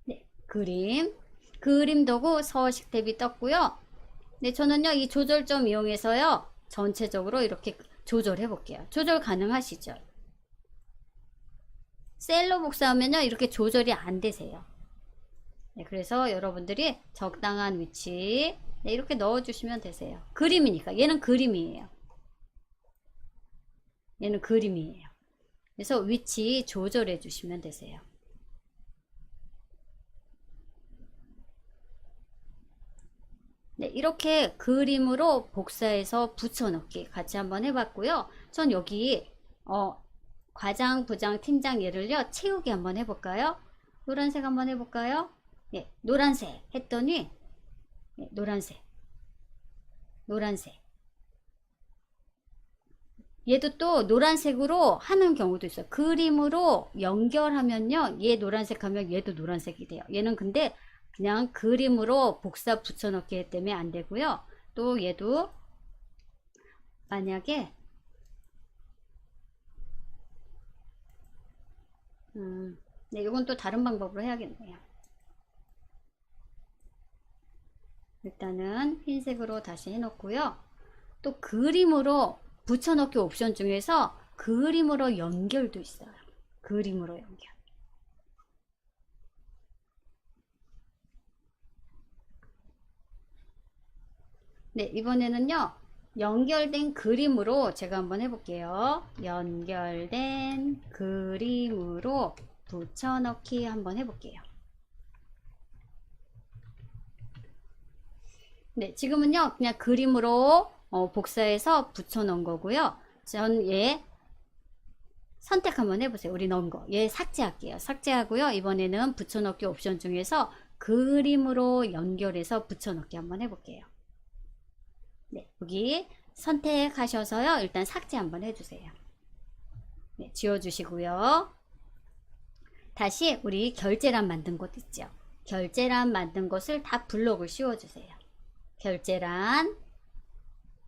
네, 그림 도구 서식 탭이 떴고요. 네, 저는요 이 조절점 이용해서요 전체적으로 이렇게 조절해 볼게요. 조절 가능하시죠? 셀로 복사하면요 이렇게 조절이 안 되세요. 네, 그래서 여러분들이 적당한 위치 네, 이렇게 넣어 주시면 되세요. 그림이니까 얘는 그림이에요. 얘는 그림이에요. 그래서 위치 조절해 주시면 되세요. 네, 이렇게 그림으로 복사해서 붙여넣기 같이 한번 해봤고요. 전 여기 과장, 부장, 팀장 얘를요 채우기 한번 해볼까요? 노란색 한번 해볼까요? 네, 노란색 했더니 네, 노란색 얘도 또 노란색으로 하는 경우도 있어요. 그림으로 연결하면요 얘 노란색 하면 얘도 노란색이 돼요. 얘는 근데 그냥 그림으로 복사 붙여넣기 때문에 안 되고요. 또 얘도 만약에 네, 이건 또 다른 방법으로 해야겠네요. 일단은 흰색으로 다시 해놓고요. 또 그림으로 붙여넣기 옵션 중에서 그림으로 연결도 있어요. 그림으로 연결. 네, 이번에는요. 연결된 그림으로 제가 한번 해볼게요. 연결된 그림으로 붙여넣기 한번 해볼게요. 네, 지금은요. 그냥 그림으로 복사해서 붙여넣은 거고요. 전 얘 선택 한번 해보세요. 우리 넣은 거. 얘 삭제할게요. 삭제하고요. 이번에는 붙여넣기 옵션 중에서 그림으로 연결해서 붙여넣기 한번 해볼게요. 네, 여기 선택하셔서요. 일단 삭제 한번 해주세요. 네, 지워주시고요. 다시 우리 결제란 만든 곳 있죠. 결제란 만든 곳을 다 블록을 씌워주세요. 결제란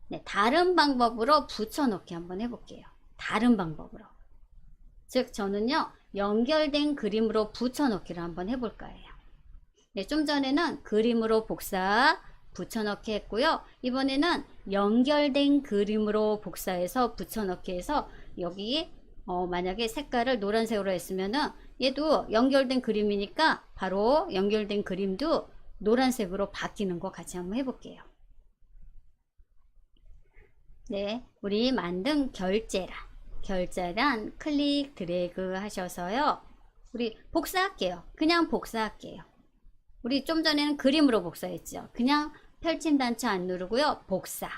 네, 다른 방법으로 붙여넣기 한번 해볼게요. 다른 방법으로. 즉 저는요. 연결된 그림으로 붙여넣기를 한번 해볼까 해요. 네, 좀 전에는 그림으로 복사 붙여넣기 했고요. 이번에는 연결된 그림으로 복사해서 붙여넣기 해서 여기 만약에 색깔을 노란색으로 했으면은 얘도 연결된 그림이니까 바로 연결된 그림도 노란색으로 바뀌는 거 같이 한번 해볼게요. 네, 우리 만든 결제란 클릭 드래그 하셔서요. 우리 복사할게요. 그냥 복사할게요. 우리 좀 전에는 그림으로 복사했죠. 그냥 펼침 단추 안 누르고요. 복사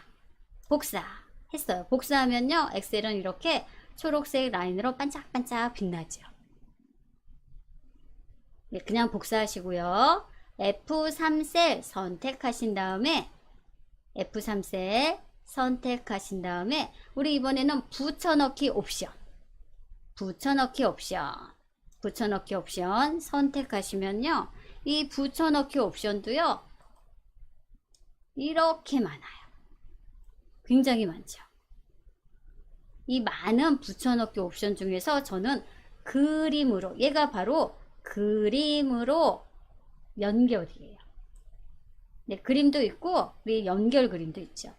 했어요. 복사하면요. 엑셀은 이렇게 초록색 라인으로 반짝반짝 빛나죠. 네, 그냥 복사하시고요. F3셀 선택하신 다음에 F3셀 선택하신 다음에 우리 이번에는 붙여넣기 옵션 선택하시면요. 이 붙여넣기 옵션도요. 이렇게 많아요. 굉장히 많죠. 이 많은 붙여넣기 옵션 중에서 저는 그림으로, 얘가 바로 그림으로 연결이에요. 네, 그림도 있고 우리 연결 그림도 있죠.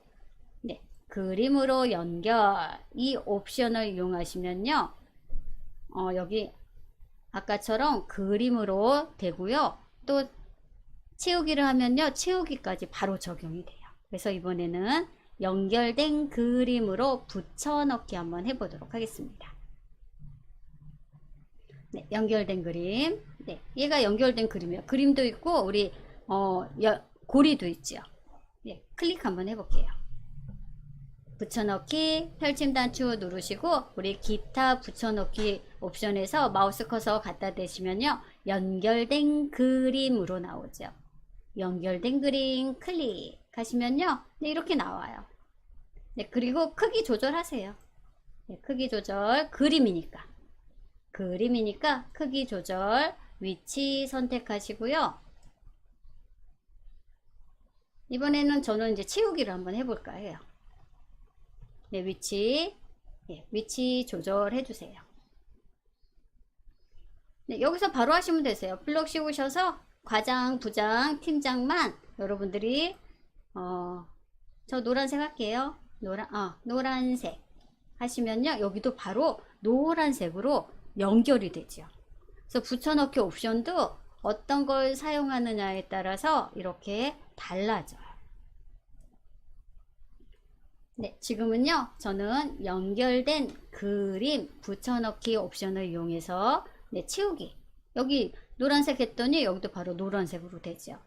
네, 그림으로 연결 이 옵션을 이용하시면요. 여기 아까처럼 그림으로 되고요. 또 채우기를 하면요. 채우기까지 바로 적용이 돼요. 그래서 이번에는 연결된 그림으로 붙여넣기 한번 해보도록 하겠습니다. 네, 연결된 그림. 네, 얘가 연결된 그림이에요. 그림도 있고 우리 고리도 있죠. 네, 클릭 한번 해볼게요. 붙여넣기 펼침 단추 누르시고 우리 기타 붙여넣기 옵션에서 마우스 커서 갖다 대시면요. 연결된 그림으로 나오죠. 연결된 그림 클릭하시면요. 네, 이렇게 나와요. 네, 그리고 크기 조절하세요. 네, 크기 조절 그림이니까 크기 조절 위치 선택하시고요. 이번에는 저는 이제 채우기를 한번 해볼까 해요. 네, 위치 조절해 주세요. 네, 여기서 바로 하시면 되세요. 블럭 씌우셔서 과장, 부장, 팀장만 여러분들이 저 노란색 할게요. 노란색 하시면요. 여기도 바로 노란색으로 연결이 되죠. 그래서 붙여넣기 옵션도 어떤 걸 사용하느냐에 따라서 이렇게 달라져요. 네, 지금은요. 저는 연결된 그림 붙여넣기 옵션을 이용해서 네, 채우기. 여기 노란색 했더니 여기도 바로 노란색으로 되죠.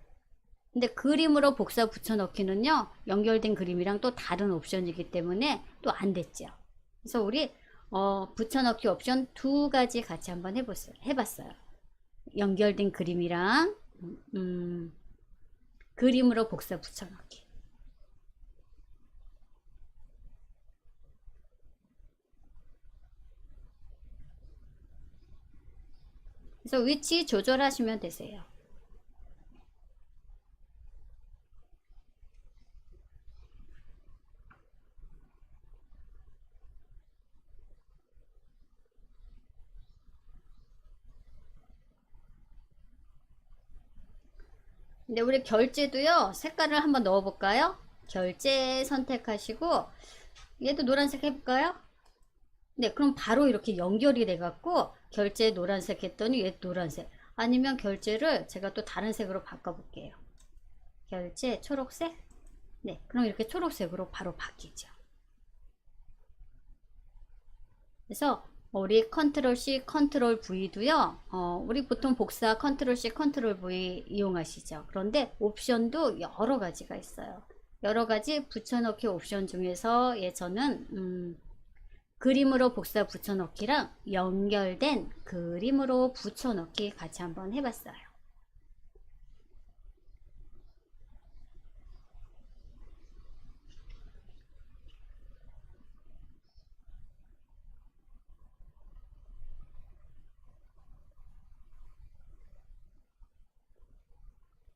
근데 그림으로 복사 붙여넣기는요. 연결된 그림이랑 또 다른 옵션이기 때문에 또 안 됐죠. 그래서 우리 붙여넣기 옵션 두 가지 같이 한번 해봤어요. 연결된 그림이랑 그림으로 복사 붙여넣기. 그래서 위치 조절하시면 되세요. 근데 우리 결제도요. 색깔을 한번 넣어 볼까요? 결제 선택하시고 얘도 노란색 해볼까요? 네, 그럼 바로 이렇게 연결이 돼 갖고 결제 노란색 했더니 얘 노란색. 아니면 결제를 제가 또 다른 색으로 바꿔 볼게요. 결제 초록색. 네, 그럼 이렇게 초록색으로 바로 바뀌죠. 그래서 우리 컨트롤 C 컨트롤 V도요. 우리 보통 복사 컨트롤 C 컨트롤 V 이용하시죠. 그런데 옵션도 여러 가지가 있어요. 여러 가지 붙여넣기 옵션 중에서 저는 그림으로 복사 붙여넣기랑 연결된 그림으로 붙여넣기 같이 한번 해봤어요.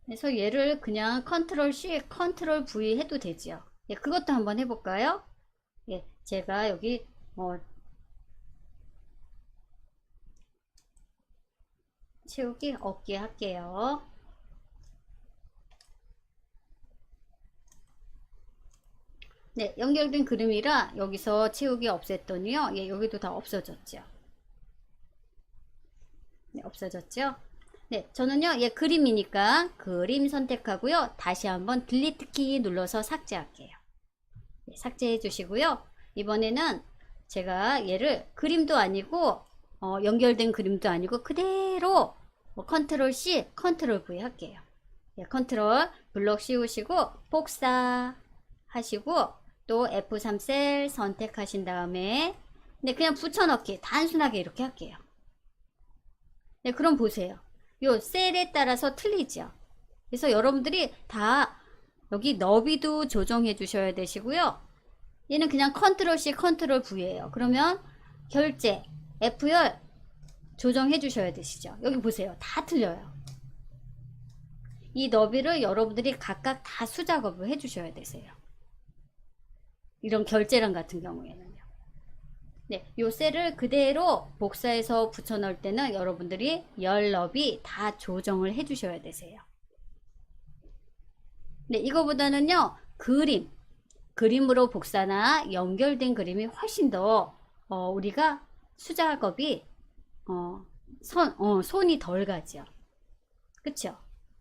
그래서 얘를 그냥 컨트롤 C 컨트롤 V 해도 되죠. 예, 그것도 한번 해볼까요? 예, 제가 여기 채우기 없게 할게요. 네, 연결된 그림이라 여기서 채우기 없앴더니요. 예, 여기도 다 없어졌죠. 네, 없어졌죠. 네, 저는요, 얘 그림이니까 그림 선택하고요. 다시 한번 딜리트 키 눌러서 삭제할게요. 네, 삭제해 주시고요. 이번에는 제가 얘를 그림도 아니고 연결된 그림도 아니고 그대로 컨트롤 C, 컨트롤 V 할게요. 예, 컨트롤 블록 씌우시고 복사 하시고 또 F3 셀 선택하신 다음에 네, 그냥 붙여넣기 단순하게 이렇게 할게요. 네, 그럼 보세요. 요 셀에 따라서 틀리죠. 그래서 여러분들이 다 여기 너비도 조정해 주셔야 되시고요. 얘는 그냥 컨트롤 C 컨트롤 V예요. 그러면 결제 F열 조정해 주셔야 되시죠. 여기 보세요. 다 틀려요. 이 너비를 여러분들이 각각 다 수작업을 해 주셔야 되세요. 이런 결제란 같은 경우에는요. 네, 요 셀을 그대로 복사해서 붙여 넣을 때는 여러분들이 열 너비 다 조정을 해 주셔야 되세요. 네, 이거보다는요, 그림으로 복사나 연결된 그림이 훨씬 더, 우리가 수작업이, 손이 덜 가죠. 그쵸?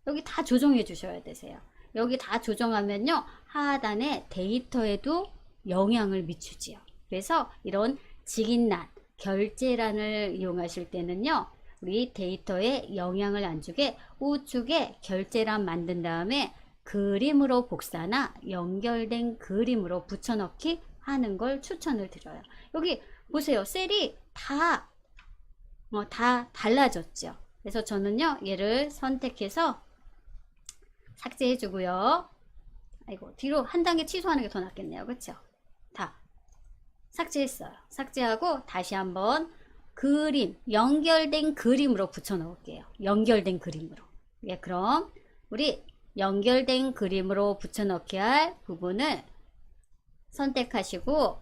여기 다 조정해 주셔야 되세요. 여기 다 조정하면요, 하단에 데이터에도 영향을 미치지요. 그래서 이런 직인란, 결제란을 이용하실 때는요, 우리 데이터에 영향을 안 주게 우측에 결제란 만든 다음에 그림으로 복사나 연결된 그림으로 붙여넣기 하는 걸 추천을 드려요. 여기 보세요. 셀이 다 달라졌죠. 그래서 저는요, 얘를 선택해서 삭제해 주고요. 아이고, 뒤로 한 단계 취소하는 게 더 낫겠네요. 그쵸? 다 삭제했어요. 삭제하고 다시 한번 연결된 그림으로 붙여 넣을게요. 연결된 그림으로. 예, 그럼 우리 연결된 그림으로 붙여넣기 할 부분을 선택하시고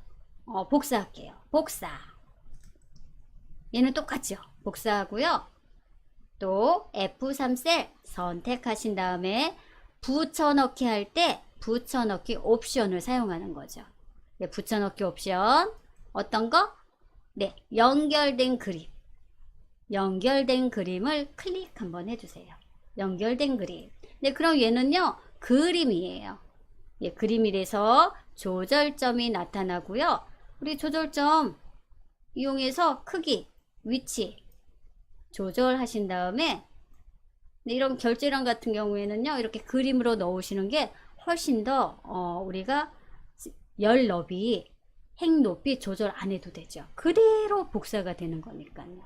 복사할게요. 복사. 얘는 똑같죠. 복사하고요. 또 F3 셀 선택하신 다음에 붙여넣기 할 때 붙여넣기 옵션을 사용하는 거죠. 네, 붙여넣기 옵션 어떤 거? 네, 연결된 그림. 연결된 그림을 클릭 한번 해주세요. 연결된 그림. 네, 그럼 얘는요, 그림이에요. 예, 그림이라서 조절점이 나타나고요. 우리 조절점 이용해서 크기, 위치 조절하신 다음에 네, 이런 결제란 같은 경우에는요, 이렇게 그림으로 넣으시는 게 훨씬 더 우리가 열 너비, 행 높이 조절 안 해도 되죠. 그대로 복사가 되는 거니까요.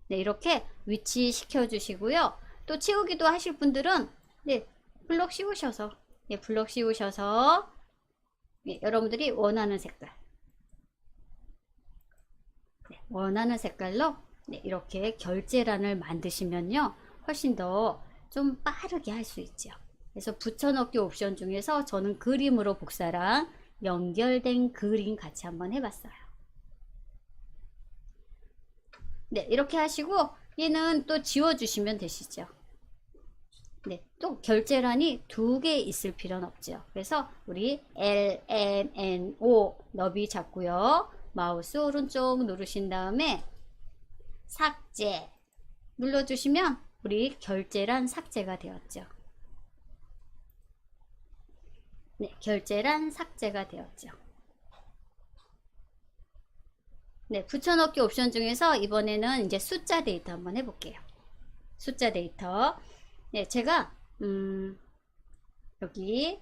네, 이렇게 위치 시켜주시고요. 또 치우기도 하실 분들은 네, 블럭 씌우셔서 네, 블럭 씌우셔서 네, 여러분들이 원하는 색깔 네, 원하는 색깔로 네, 이렇게 결제란을 만드시면요 훨씬 더 좀 빠르게 할 수 있죠. 그래서 붙여넣기 옵션 중에서 저는 그림으로 복사랑 연결된 그림 같이 한번 해봤어요. 네, 이렇게 하시고 얘는 또 지워주시면 되시죠. 네, 또 결제란이 두 개 있을 필요는 없죠. 그래서 우리 L, M, N, O 너비 잡고요. 마우스 오른쪽 누르신 다음에 삭제 눌러주시면 우리 결제란 삭제가 되었죠. 네, 결제란 삭제가 되었죠. 네, 붙여넣기 옵션 중에서 이번에는 이제 숫자 데이터 한번 해볼게요. 숫자 데이터. 네, 제가 여기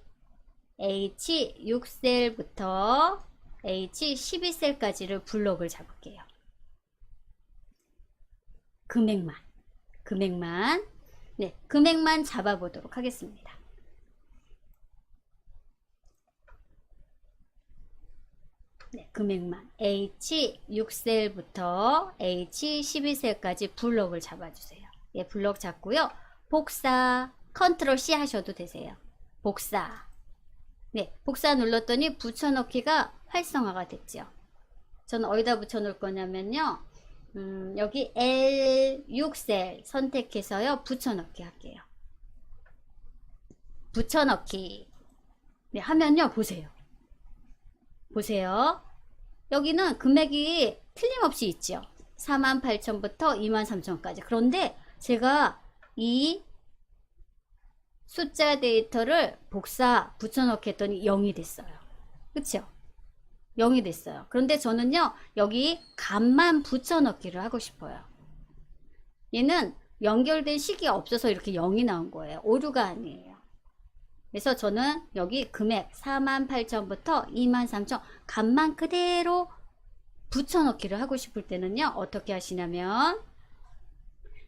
H6셀부터 H12셀까지를 블록을 잡을게요. 금액만 네, 금액만 잡아보도록 하겠습니다. 네, 금액만 H6셀부터 H12셀까지 블록을 잡아주세요. 예, 블록 잡고요. 복사 컨트롤 C 하셔도 되세요. 복사. 네, 복사 눌렀더니 붙여넣기가 활성화가 됐죠. 저는 어디다 붙여놓을 거냐면요. 여기 L6셀 선택해서요. 붙여넣기 할게요. 붙여넣기. 네, 하면요. 보세요. 보세요. 여기는 금액이 틀림없이 있죠. 48,000부터 23,000까지. 그런데 제가 이 숫자 데이터를 붙여넣기 했더니 0이 됐어요. 그쵸? 0이 됐어요. 그런데 저는요, 여기 값만 붙여넣기를 하고 싶어요. 얘는 연결된 식이 없어서 이렇게 0이 나온 거예요. 오류가 아니에요. 그래서 저는 여기 금액 48,000부터 23,000 값만 그대로 붙여넣기를 하고 싶을 때는요, 어떻게 하시냐면,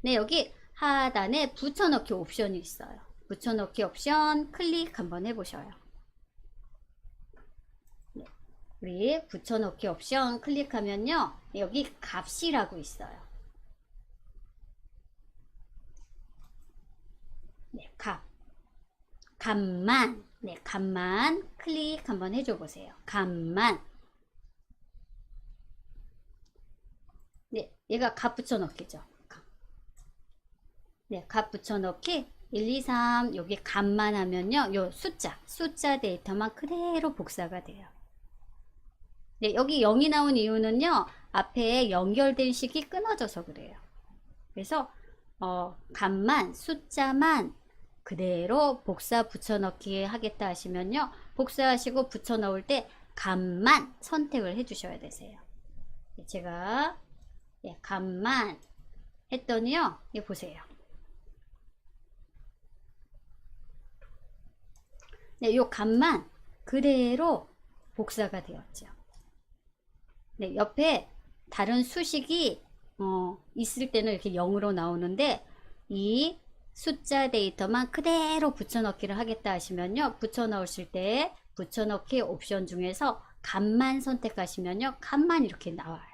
네, 여기 하단에 붙여넣기 옵션이 있어요. 붙여넣기 옵션 클릭 한번 해보셔요. 네, 우리 붙여넣기 옵션 클릭하면요, 여기 값이라고 있어요. 네, 값만, 네, 값만 클릭 한번 해줘 보세요. 값만. 네, 얘가 값 붙여넣기죠. 네, 값 붙여넣기 1, 2, 3 여기 값만 하면요, 요 숫자 데이터만 그대로 복사가 돼요. 네, 여기 0이 나온 이유는요, 앞에 연결된 식이 끊어져서 그래요. 그래서 값만, 숫자만 그대로 복사 붙여넣기 하겠다 하시면요, 복사하시고 붙여넣을 때 값만 선택을 해 주셔야 되세요. 제가 값만 했더니요, 이 보세요. 네, 요 값만 그대로 복사가 되었죠. 네, 옆에 다른 수식이 있을 때는 이렇게 0으로 나오는데, 이 숫자 데이터만 그대로 붙여넣기를 하겠다 하시면요, 붙여넣으실 때 붙여넣기 옵션 중에서 값만 선택하시면요, 값만 이렇게 나와요.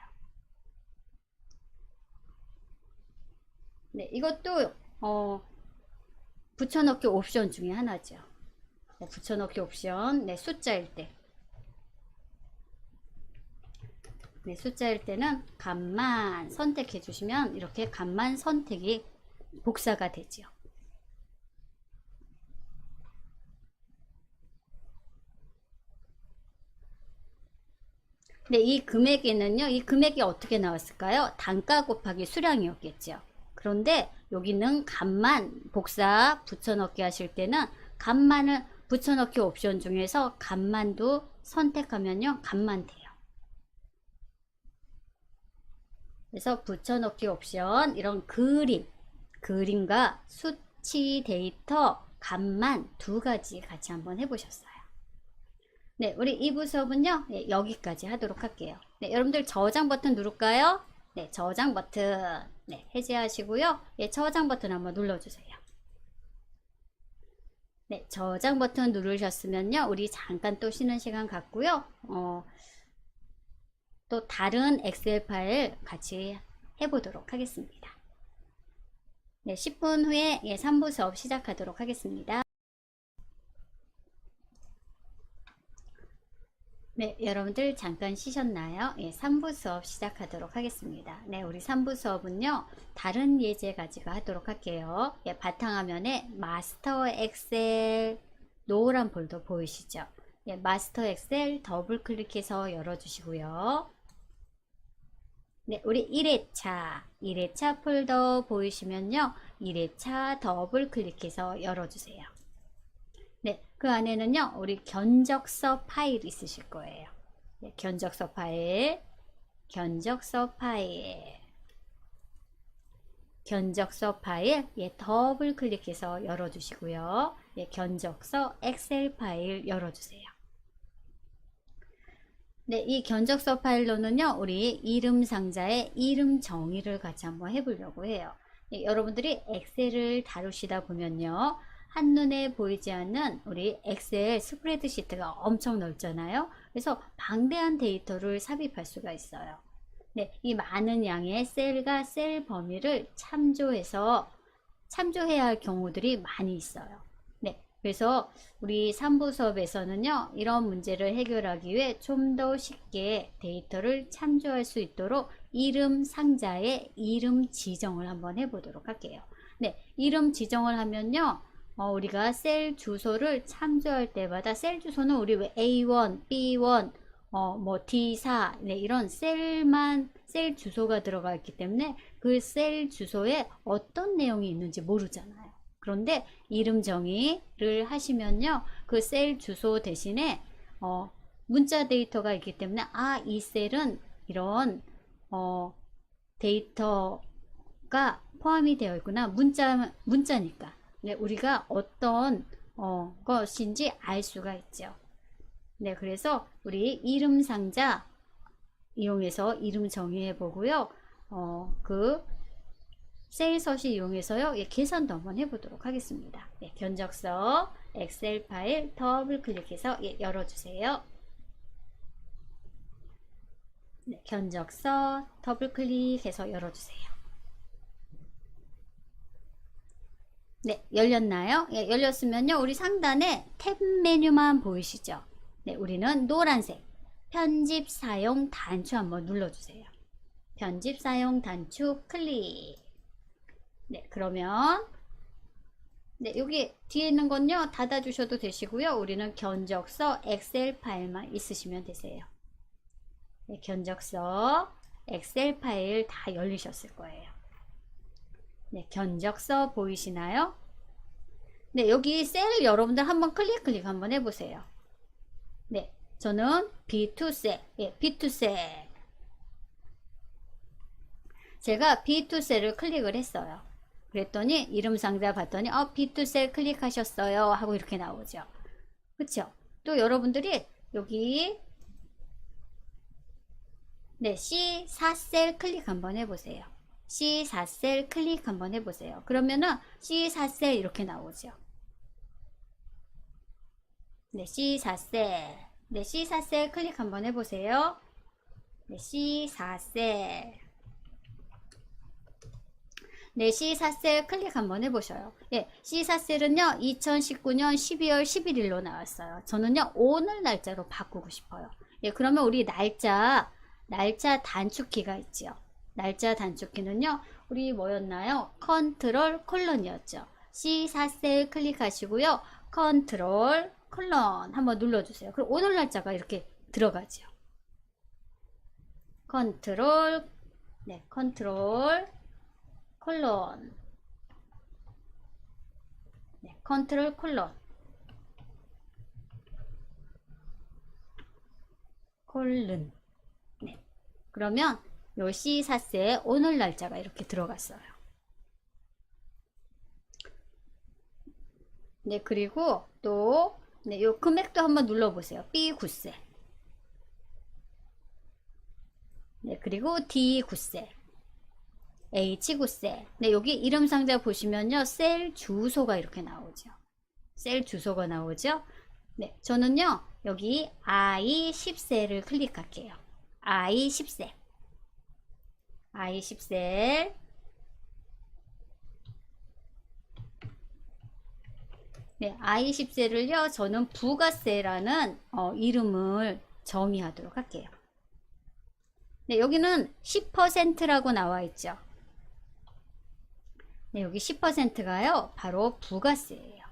네, 이것도 붙여넣기 옵션 중에 하나죠. 네, 붙여넣기 옵션, 네, 숫자일 때. 네, 숫자일 때는 값만 선택해 주시면 이렇게 값만 선택이 복사가 되죠. 네, 이 금액에는요, 이 금액이 어떻게 나왔을까요? 단가 곱하기 수량이었겠죠. 그런데 여기는 값만 복사 붙여넣기 하실 때는 값만을 붙여넣기 옵션 중에서 값만도 선택하면요, 값만 돼요. 그래서 붙여넣기 옵션, 이런 그림과 수치 데이터, 값만 두 가지 같이 한번 해보셨어요. 네, 우리 2부 수업은요, 네, 여기까지 하도록 할게요. 네, 여러분들 저장 버튼 누를까요? 네, 저장 버튼, 네, 해제하시고요. 네, 저장 버튼 한번 눌러주세요. 네, 저장 버튼 누르셨으면요, 우리 잠깐 또 쉬는 시간 갖고요. 또 다른 엑셀 파일 같이 해보도록 하겠습니다. 네, 10분 후에 3부 수업 시작하도록 하겠습니다. 네, 여러분들 잠깐 쉬셨나요? 3부 수업 시작하도록 하겠습니다. 네, 우리 3부 수업은요, 다른 예제 가지고 하도록 할게요. 바탕화면에 마스터 엑셀 노란 볼도 보이시죠? 마스터 엑셀 더블 클릭해서 열어주시고요. 네, 우리 1회차 폴더 보이시면요, 1회차 더블 클릭해서 열어주세요. 네, 그 안에는요, 우리 견적서 파일 있으실 거예요. 네, 견적서 파일, 더블 클릭해서 열어주시고요. 견적서 엑셀 파일 열어주세요. 네, 이 견적서 파일로는요, 우리 이름 상자의 이름 정의를 같이 한번 해보려고 해요. 여러분들이 엑셀을 다루시다 보면요, 한눈에 보이지 않는 우리 엑셀 스프레드시트가 엄청 넓잖아요. 그래서 방대한 데이터를 삽입할 수가 있어요. 네, 이 많은 양의 셀과 셀 범위를 참조해야 할 경우들이 많이 있어요. 네, 그래서 우리 3부 수업에서는요, 이런 문제를 해결하기 위해 좀 더 쉽게 데이터를 참조할 수 있도록 이름 상자에 이름 지정을 한번 해보도록 할게요. 네, 이름 지정을 하면요, 우리가 셀 주소를 참조할 때마다 셀 주소는 우리 왜 A1, B1, 뭐 D4, 네, 이런 셀 주소가 들어가 있기 때문에 그 셀 주소에 어떤 내용이 있는지 모르잖아요. 그런데 이름 정의를 하시면요, 그 셀 주소 대신에 문자 데이터가 있기 때문에 이 셀은 이런 데이터가 포함이 되어 있구나. 문자니까. 네, 우리가 어떤 것인지 알 수가 있죠. 네, 그래서 우리 이름 상자 이용해서 이름 정의해 보고요. 그 셀 서식 이용해서요. 예, 계산도 한번 해보도록 하겠습니다. 예, 견적서 엑셀 파일 더블 클릭해서 예, 열어주세요. 네, 견적서 더블 클릭해서 열어주세요. 네, 열렸나요? 예, 열렸으면요. 우리 상단에 탭 메뉴만 보이시죠? 네, 우리는 노란색 편집 사용 단추 한번 눌러주세요. 편집 사용 단추 클릭. 네, 그러면 네, 여기 뒤에 있는 건요 닫아 주셔도 되시고요. 우리는 견적서 엑셀 파일만 있으시면 되세요. 네, 견적서 엑셀 파일 다 열리셨을 거예요. 네, 견적서 보이시나요? 네, 여기 셀 여러분들 한번 클릭 한번 해보세요. 네, 저는 B2 셀, 예, B2 셀. 제가 B2 셀을 클릭을 했어요. 그랬더니 이름 상자 봤더니 B2 셀 클릭하셨어요 하고 이렇게 나오죠. 그쵸? 또 여러분들이 여기 네, C4셀 클릭 한번 해보세요. C4셀 클릭 한번 해보세요. 그러면은 C4셀 이렇게 나오죠. 네, C4셀. 네, C4셀 클릭 한번 해보세요. 네, C4셀. 네, C4셀 클릭 한번 해보셔요. 예, C4셀은요, 2019년 12월 11일로 나왔어요. 저는요, 오늘 날짜로 바꾸고 싶어요. 예, 그러면 우리 날짜 단축키가 있죠. 날짜 단축키는요, 우리 뭐였나요? 컨트롤 콜론이었죠. C4셀 클릭하시고요, 컨트롤 콜론 한번 눌러주세요. 그럼 오늘 날짜가 이렇게 들어가죠. 컨트롤, 네, 컨트롤 콜론, 네, 컨트롤 콜론, 콜른. 네, 그러면 요 C4셀 오늘 날짜가 이렇게 들어갔어요. 네, 그리고 또 네, 요 금액도 한번 눌러보세요. B9셀. 네, 그리고 D9셀. H9셀. 네, 여기 이름 상자 보시면요. 셀 주소가 이렇게 나오죠. 셀 주소가 나오죠. 네, 저는요. 여기 I10셀을 클릭할게요. I10셀. I10셀. 네, I10셀을요. 저는 부가세라는 이름을 정의하도록 할게요. 네, 여기는 10%라고 나와 있죠. 네, 여기 10%가요. 바로 부가세예요.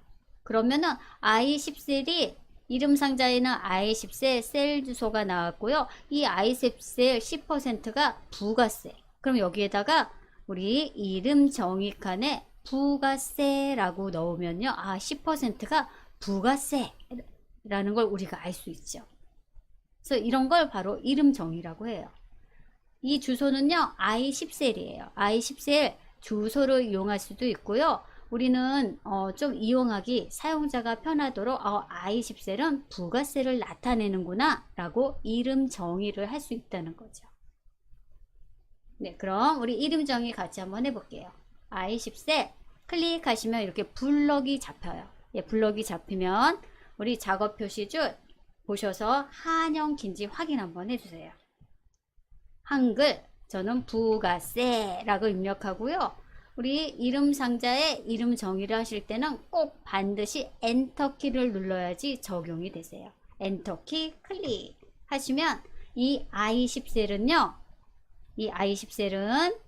그러면은 I10셀이 이름 상자에는 I10셀 셀 주소가 나왔고요. 이 I10셀 10%가 부가세. 그럼 여기에다가 우리 이름 정의 칸에 부가세라고 넣으면요. 10%가 부가세라는 걸 우리가 알 수 있죠. 그래서 이런 걸 바로 이름 정의라고 해요. 이 주소는요. I10셀이에요. I10셀 주소를 이용할 수도 있고요. 우리는 좀 이용하기 사용자가 편하도록 I10셀은 부가세를 나타내는구나 라고 이름 정의를 할 수 있다는 거죠. 네, 그럼 우리 이름 정의 같이 한번 해볼게요. I10셀 클릭하시면 이렇게 블럭이 잡혀요. 예, 블럭이 잡히면 우리 작업 표시줄 보셔서 한영긴지 확인 한번 해주세요. 한글 저는 부가세라고 입력하고요. 우리 이름 상자에 이름 정의를 하실 때는 꼭 반드시 엔터키를 눌러야지 적용이 되세요. 엔터키 클릭 하시면 이 I10셀은요. 이 I10셀은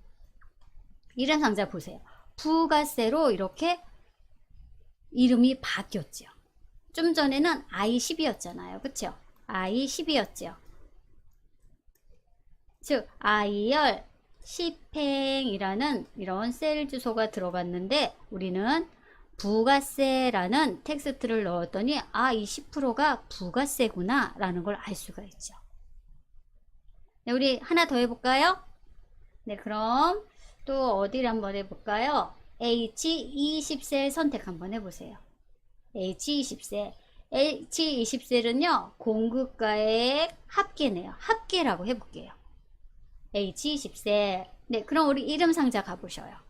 이름 상자 보세요. 부가세로 이렇게 이름이 바뀌었죠. 좀 전에는 I10이었잖아요. 그쵸? I10이었죠. 즉 I열 10행이라는 이런 셀 주소가 들어갔는데 우리는 부가세라는 텍스트를 넣었더니 이 10%가 부가세구나 라는 걸 알 수가 있죠. 네, 우리 하나 더 해볼까요? 네, 그럼 또 어디를 한번 해볼까요? H20셀 선택 한번 해보세요. H20셀. H20셀은요, 공급가액 합계네요. 합계라고 해볼게요. H20셀. 네, 그럼 우리 이름 상자 가보셔요.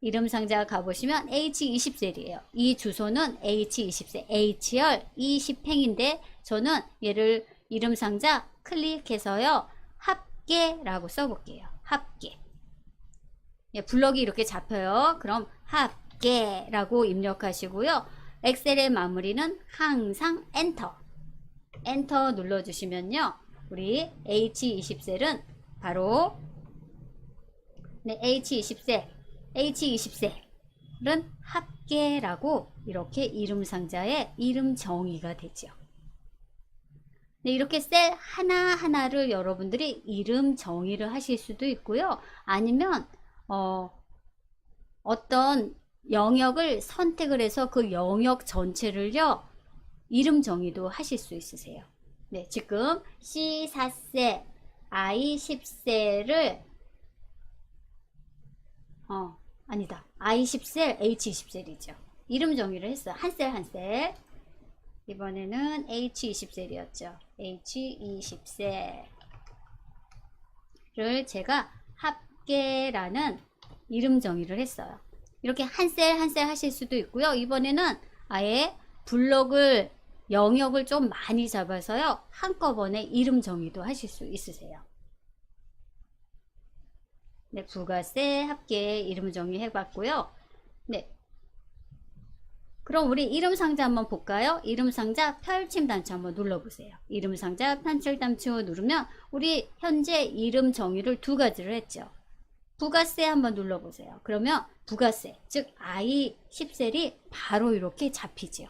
이름 상자 가보시면 H20셀이에요. 이 주소는 H20셀, H열 20행인데 저는 얘를 이름 상자 클릭해서요, 합계라고 써볼게요. 합계. 예, 블럭이 이렇게 잡혀요. 그럼 합계라고 입력하시고요. 엑셀의 마무리는 항상 엔터. 엔터 눌러주시면요. 우리 H20셀은 바로 네, H20셀은 합계라고 이렇게 이름 상자에 이름 정의가 되죠. 네, 이렇게 셀 하나하나를 여러분들이 이름 정의를 하실 수도 있고요. 아니면 어떤 영역을 선택을 해서 그 영역 전체를요, 이름 정의도 하실 수 있으세요. 네, 지금 C4셀, I10셀을 아니다. I10셀, H20셀이죠. 이름 정의를 했어요. 한 셀 한 셀. 이번에는 H20셀이었죠. H20셀을 제가 합계라는 이름 정의를 했어요. 이렇게 한 셀 한 셀 하실 수도 있고요. 이번에는 아예 블록을 영역을 좀 많이 잡아서요, 한꺼번에 이름 정의도 하실 수 있으세요. 네, 부가세 합계 이름 정의 해봤고요. 네, 그럼 우리 이름 상자 한번 볼까요? 이름 상자 펼침 단추 한번 눌러보세요. 이름 상자 펼침 단추 누르면 우리 현재 이름 정의를 두 가지를 했죠. 부가세 한번 눌러보세요. 그러면 부가세, 즉 I10셀이 바로 이렇게 잡히죠.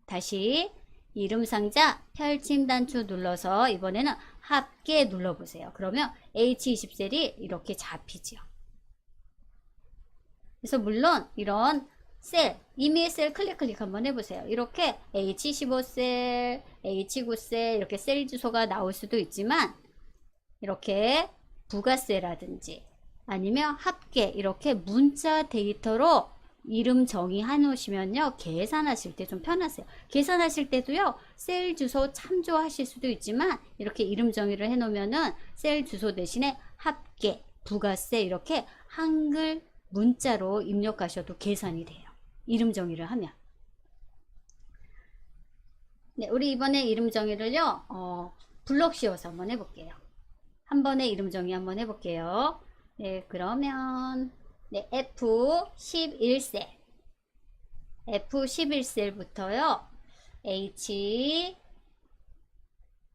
다시 이름 상자 펼침 단추 눌러서 이번에는 합계 눌러보세요. 그러면 H20셀이 이렇게 잡히죠. 그래서 물론 이런 셀, 임의의 셀 클릭 한번 해보세요. 이렇게 H15셀, H9셀 이렇게 셀 주소가 나올 수도 있지만 이렇게 부가세라든지 아니면 합계 이렇게 문자 데이터로 이름 정의해 놓으시면요, 계산하실 때 좀 편하세요. 계산하실 때도요, 셀 주소 참조하실 수도 있지만 이렇게 이름 정의를 해 놓으면은 셀 주소 대신에 합계, 부가세 이렇게 한글 문자로 입력하셔도 계산이 돼요. 이름 정의를 하면. 네, 우리 이번에 이름 정의를요, 블록 씌워서 한번 해볼게요. 한 번에 이름 정의 한번 해볼게요. 네, 그러면 네, F11셀 F11셀부터요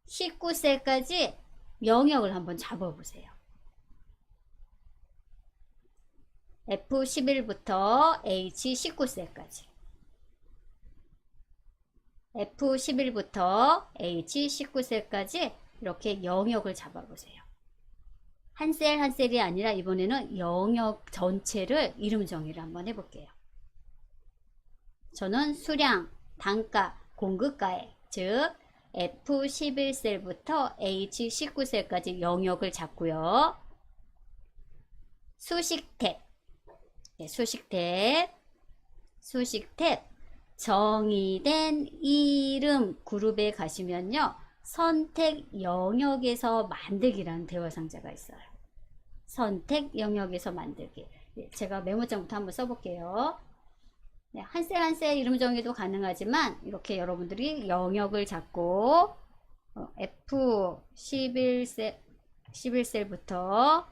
H19셀까지 영역을 한번 잡아보세요. F11부터 H19셀까지 F11부터 H19셀까지 이렇게 영역을 잡아보세요. 한 셀 한 셀이 아니라 이번에는 영역 전체를 이름 정의를 한번 해볼게요. 저는 수량, 단가, 공급가액, 즉 F11셀부터 H19셀까지 영역을 잡고요. 수식 탭, 네, 수식 탭, 정의된 이름 그룹에 가시면요, 선택 영역에서 만들기라는 대화 상자가 있어요. 선택 영역에서 만들기. 네, 제가 메모장부터 한번 써볼게요. 네, 한 셀 한 셀 이름 정의도 가능하지만 이렇게 여러분들이 영역을 잡고 F11셀부터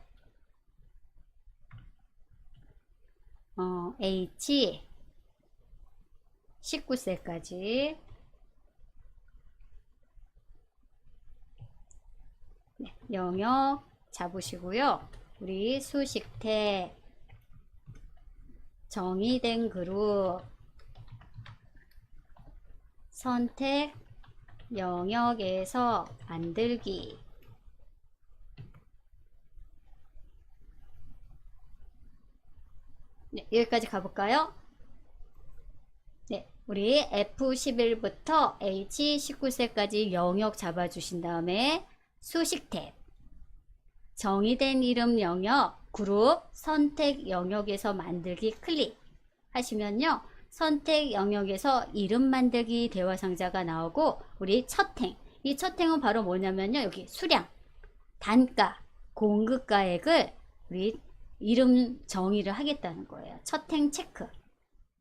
H19셀까지 네, 영역 잡으시고요. 우리 수식 탭, 정의된 그룹, 선택 영역에서 만들기. 네, 여기까지 가볼까요? 네, 우리 F11부터 H19셀까지 영역 잡아주신 다음에 수식 탭, 정의된 이름 영역, 그룹, 선택 영역에서 만들기 클릭하시면요. 선택 영역에서 이름 만들기 대화 상자가 나오고 우리 첫 행, 이 첫 행은 바로 뭐냐면요. 여기 수량, 단가, 공급가액을 우리 이름 정의를 하겠다는 거예요. 첫 행 체크.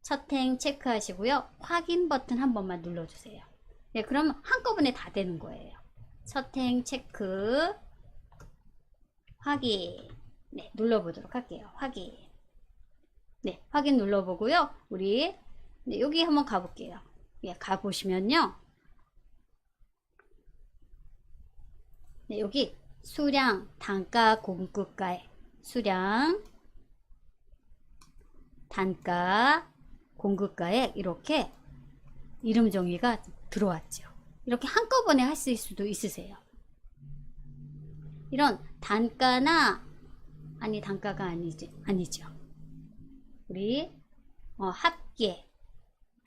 첫 행 체크하시고요. 확인 버튼 한 번만 눌러주세요. 네, 그러면 한꺼번에 다 되는 거예요. 첫 행 체크, 확인. 네, 눌러보도록 할게요. 확인. 네, 확인 눌러보고요. 우리 네, 여기 한번 가볼게요. 예, 가보시면요. 네, 여기 수량, 단가, 공급가액, 수량, 단가, 공급가액 이렇게 이름 정의가 들어왔죠. 이렇게 한꺼번에 하실 수도 있으세요. 이런 단가나 아니 단가가 아니죠. 우리 합계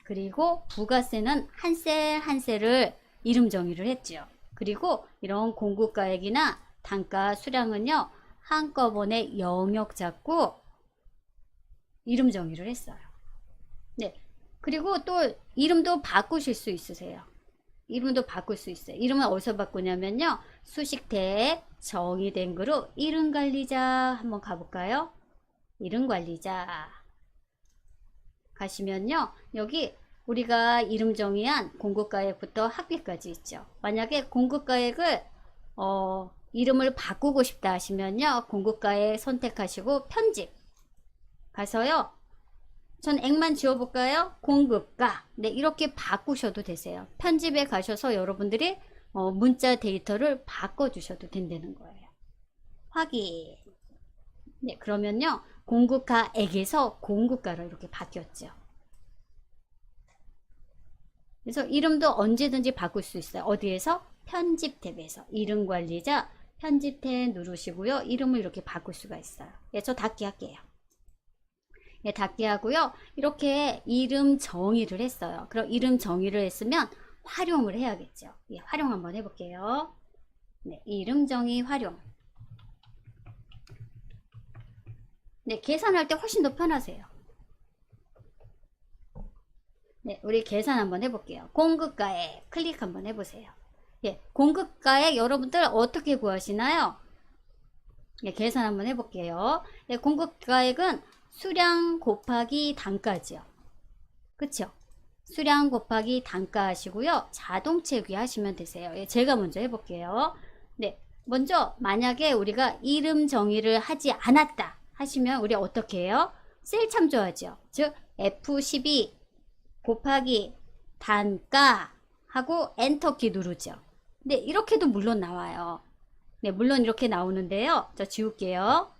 그리고 부가세는 한 셀 한 셀을 이름 정의를 했죠. 그리고 이런 공급가액이나 단가 수량은요 한꺼번에 영역 잡고 이름 정의를 했어요. 네. 그리고 또 이름도 바꾸실 수 있으세요. 이름도 바꿀 수 있어요. 이름은 어디서 바꾸냐면요. 수식택 정의된 그룹 이름관리자 한번 가볼까요? 이름관리자 가시면요. 여기 우리가 이름 정의한 공급가액부터 합계까지 있죠. 만약에 공급가액을 이름을 바꾸고 싶다 하시면요. 공급가액 선택하시고 편집 가서요. 전 액만 지워볼까요? 공급가. 네, 이렇게 바꾸셔도 되세요. 편집에 가셔서 여러분들이 문자 데이터를 바꿔주셔도 된다는 거예요. 확인. 네, 그러면요. 공급가액에서 공급가로 이렇게 바뀌었죠. 그래서 이름도 언제든지 바꿀 수 있어요. 어디에서? 편집 탭에서. 이름 관리자 편집 탭 누르시고요. 이름을 이렇게 바꿀 수가 있어요. 예, 저 닫기 할게요. 예, 닫기 하고요. 이렇게 이름 정의를 했어요. 그럼 이름 정의를 했으면 활용을 해야겠죠. 예, 활용 한번 해볼게요. 네, 이름 정의 활용. 네, 계산할 때 훨씬 더 편하세요. 네, 우리 계산 한번 해볼게요. 공급가액 클릭 한번 해보세요. 예, 공급가액 여러분들 어떻게 구하시나요? 예, 계산 한번 해볼게요. 예, 공급가액은 수량 곱하기 단가죠. 그쵸? 수량 곱하기 단가 하시고요. 자동 채우기 하시면 되세요. 예, 제가 먼저 해볼게요. 네, 먼저 만약에 우리가 이름 정의를 하지 않았다 하시면 우리 어떻게 해요? 셀 참조하죠. 즉 F12 곱하기 단가 하고 엔터키 누르죠. 네, 이렇게도 물론 나와요. 네, 물론 이렇게 나오는데요. 저 지울게요.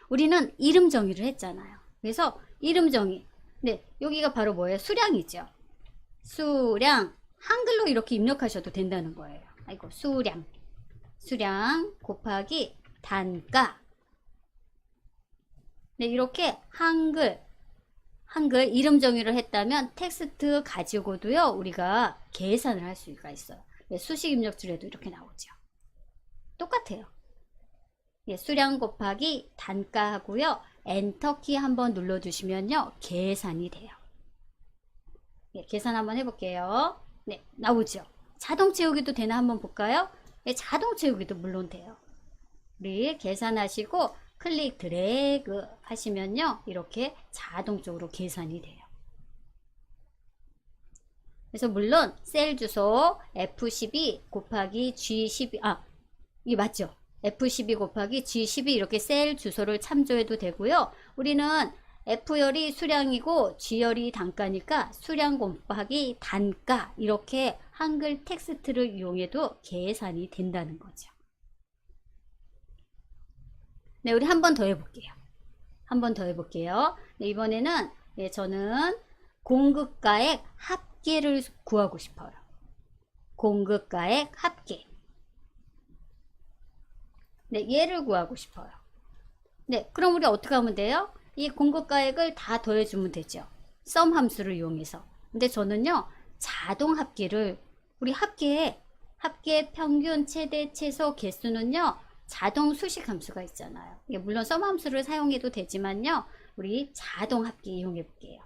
우리는 이름 정의를 했잖아요. 그래서 이름 정의. 네, 여기가 바로 뭐예요? 수량이죠. 수량. 한글로 이렇게 입력하셔도 된다는 거예요. 아이고, 수량. 수량 곱하기 단가. 네, 이렇게 한글 이름 정의를 했다면 텍스트 가지고도요, 우리가 계산을 할 수가 있어요. 네, 수식 입력줄에도 이렇게 나오죠. 똑같아요. 예, 수량 곱하기 단가 하고요. 엔터키 한번 눌러주시면요. 계산이 돼요. 예, 계산 한번 해볼게요. 네, 나오죠. 자동 채우기도 되나 한번 볼까요? 예, 자동 채우기도 물론 돼요. 우리 계산하시고 클릭 드래그 하시면요. 이렇게 자동적으로 계산이 돼요. 그래서 물론 셀 주소 F12 곱하기 G12 이게 맞죠? F12 곱하기 G12 이렇게 셀 주소를 참조해도 되고요. 우리는 F열이 수량이고 G열이 단가니까 수량 곱하기 단가 이렇게 한글 텍스트를 이용해도 계산이 된다는 거죠. 네, 우리 한 번 더 해볼게요. 한 번 더 해볼게요. 네, 이번에는 네, 저는 공급가액 합계를 구하고 싶어요. 공급가액 합계. 네, 얘를 구하고 싶어요. 네, 그럼 우리 어떻게 하면 돼요? 이 공급가액을 다 더해주면 되죠. 썸 함수를 이용해서. 근데 저는요, 자동 합계를, 우리 합계 평균 최대 최소 개수는요, 자동 수식 함수가 있잖아요. 이게 물론 썸 함수를 사용해도 되지만요. 우리 자동 합계 이용해 볼게요.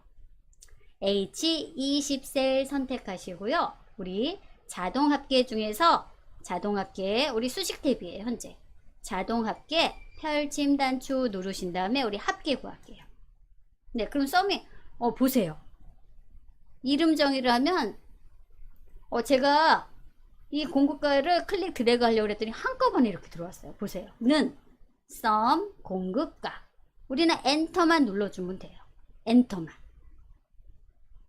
H20셀 선택하시고요. 우리 자동 합계 중에서 자동 합계 우리 수식 탭이에요. 현재 자동 합계 펼침 단추 누르신 다음에 우리 합계 구할게요. 네, 그럼 썸이 보세요. 이름 정의를 하면 제가 이 공급가를 클릭 드래그 하려고 했더니 한꺼번에 이렇게 들어왔어요. 보세요. 는 썸 공급가. 우리는 엔터만 눌러주면 돼요. 엔터만.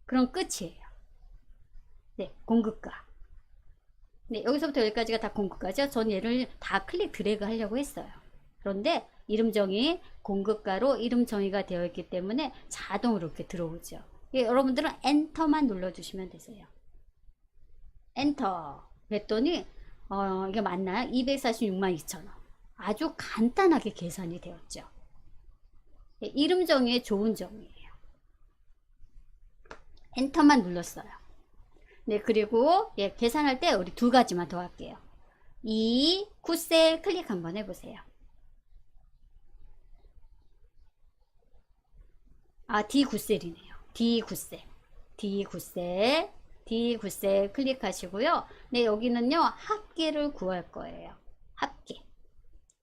그럼 끝이에요. 네, 공급가. 네, 여기서부터 여기까지가 다 공급가죠. 전 얘를 다 클릭 드래그 하려고 했어요. 그런데 이름 정의 공급가로 이름 정의가 되어 있기 때문에 자동으로 이렇게 들어오죠. 여러분들은 엔터만 눌러주시면 되세요. 엔터 그랬더니 이게 맞나요? 246만 2천원. 아주 간단하게 계산이 되었죠. 이름 정의의 좋은 정의예요. 엔터만 눌렀어요. 네, 그리고 계산할 때 우리 두 가지만 더 할게요. 이 9셀 클릭 한번 해보세요. D9셀이네요. D9셀. D9셀. D9셀 클릭하시고요. 네, 여기는요, 합계를 구할 거예요. 합계.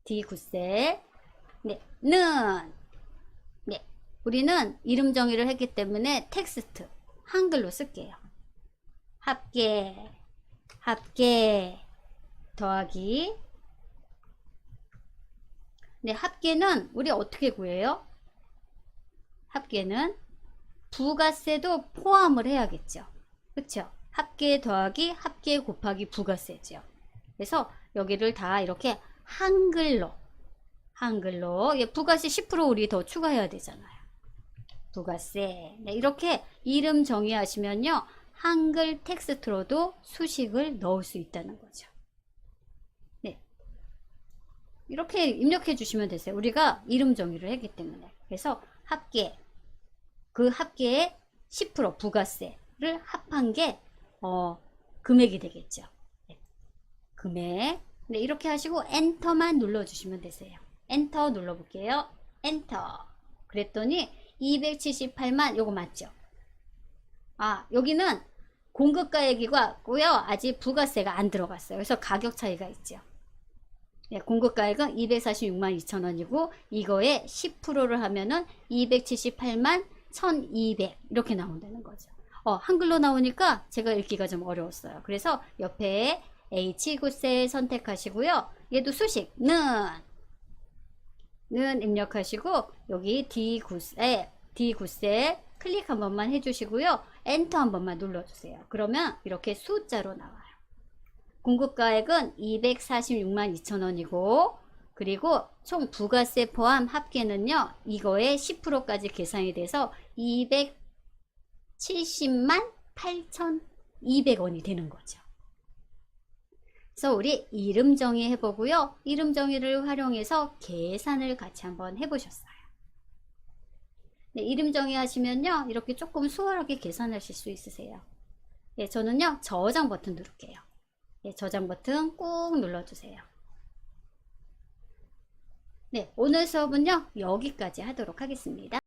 D9셀. 네, 는. 네, 우리는 이름 정의를 했기 때문에 텍스트, 한글로 쓸게요. 합계, 합계, 더하기. 네, 합계는 우리 어떻게 구해요? 합계는 부가세도 포함을 해야겠죠. 그쵸? 합계 더하기 합계 곱하기 부가세죠. 그래서 여기를 다 이렇게 한글로 부가세 10% 우리 더 추가해야 되잖아요. 부가세. 네, 이렇게 이름 정의하시면요. 한글 텍스트로도 수식을 넣을 수 있다는 거죠. 네. 이렇게 입력해 주시면 되세요. 우리가 이름 정의를 했기 때문에. 그래서 합계. 그 합계의 10% 부가세를 합한 게 금액이 되겠죠. 네. 금액. 네, 이렇게 하시고 엔터만 눌러주시면 되세요. 엔터 눌러볼게요. 엔터. 그랬더니 278만 요거 맞죠? 여기는 공급가액이고요. 아직 부가세가 안 들어갔어요. 그래서 가격 차이가 있죠. 네, 공급가액은 246만 2천원이고 이거에 10%를 하면은 278만 1200 이렇게 나온다는 거죠. 한글로 나오니까 제가 읽기가 좀 어려웠어요. 그래서 옆에 H9셀 선택하시고요. 얘도 수식 는 입력하시고 여기 D9셀 클릭 한 번만 해주시고요. 엔터 한 번만 눌러주세요. 그러면 이렇게 숫자로 나와요. 공급가액은 246만 2천원이고 그리고 총 부가세 포함 합계는요. 이거에 10%까지 계산이 돼서 270만 8,200원이 되는 거죠. 그래서 우리 이름 정의 해보고요. 이름 정의를 활용해서 계산을 같이 한번 해보셨어요. 네, 이름 정의 하시면요. 이렇게 조금 수월하게 계산하실 수 있으세요. 네, 저는요. 저장 버튼 누를게요. 네, 저장 버튼 꾹 눌러주세요. 네, 오늘 수업은요. 여기까지 하도록 하겠습니다.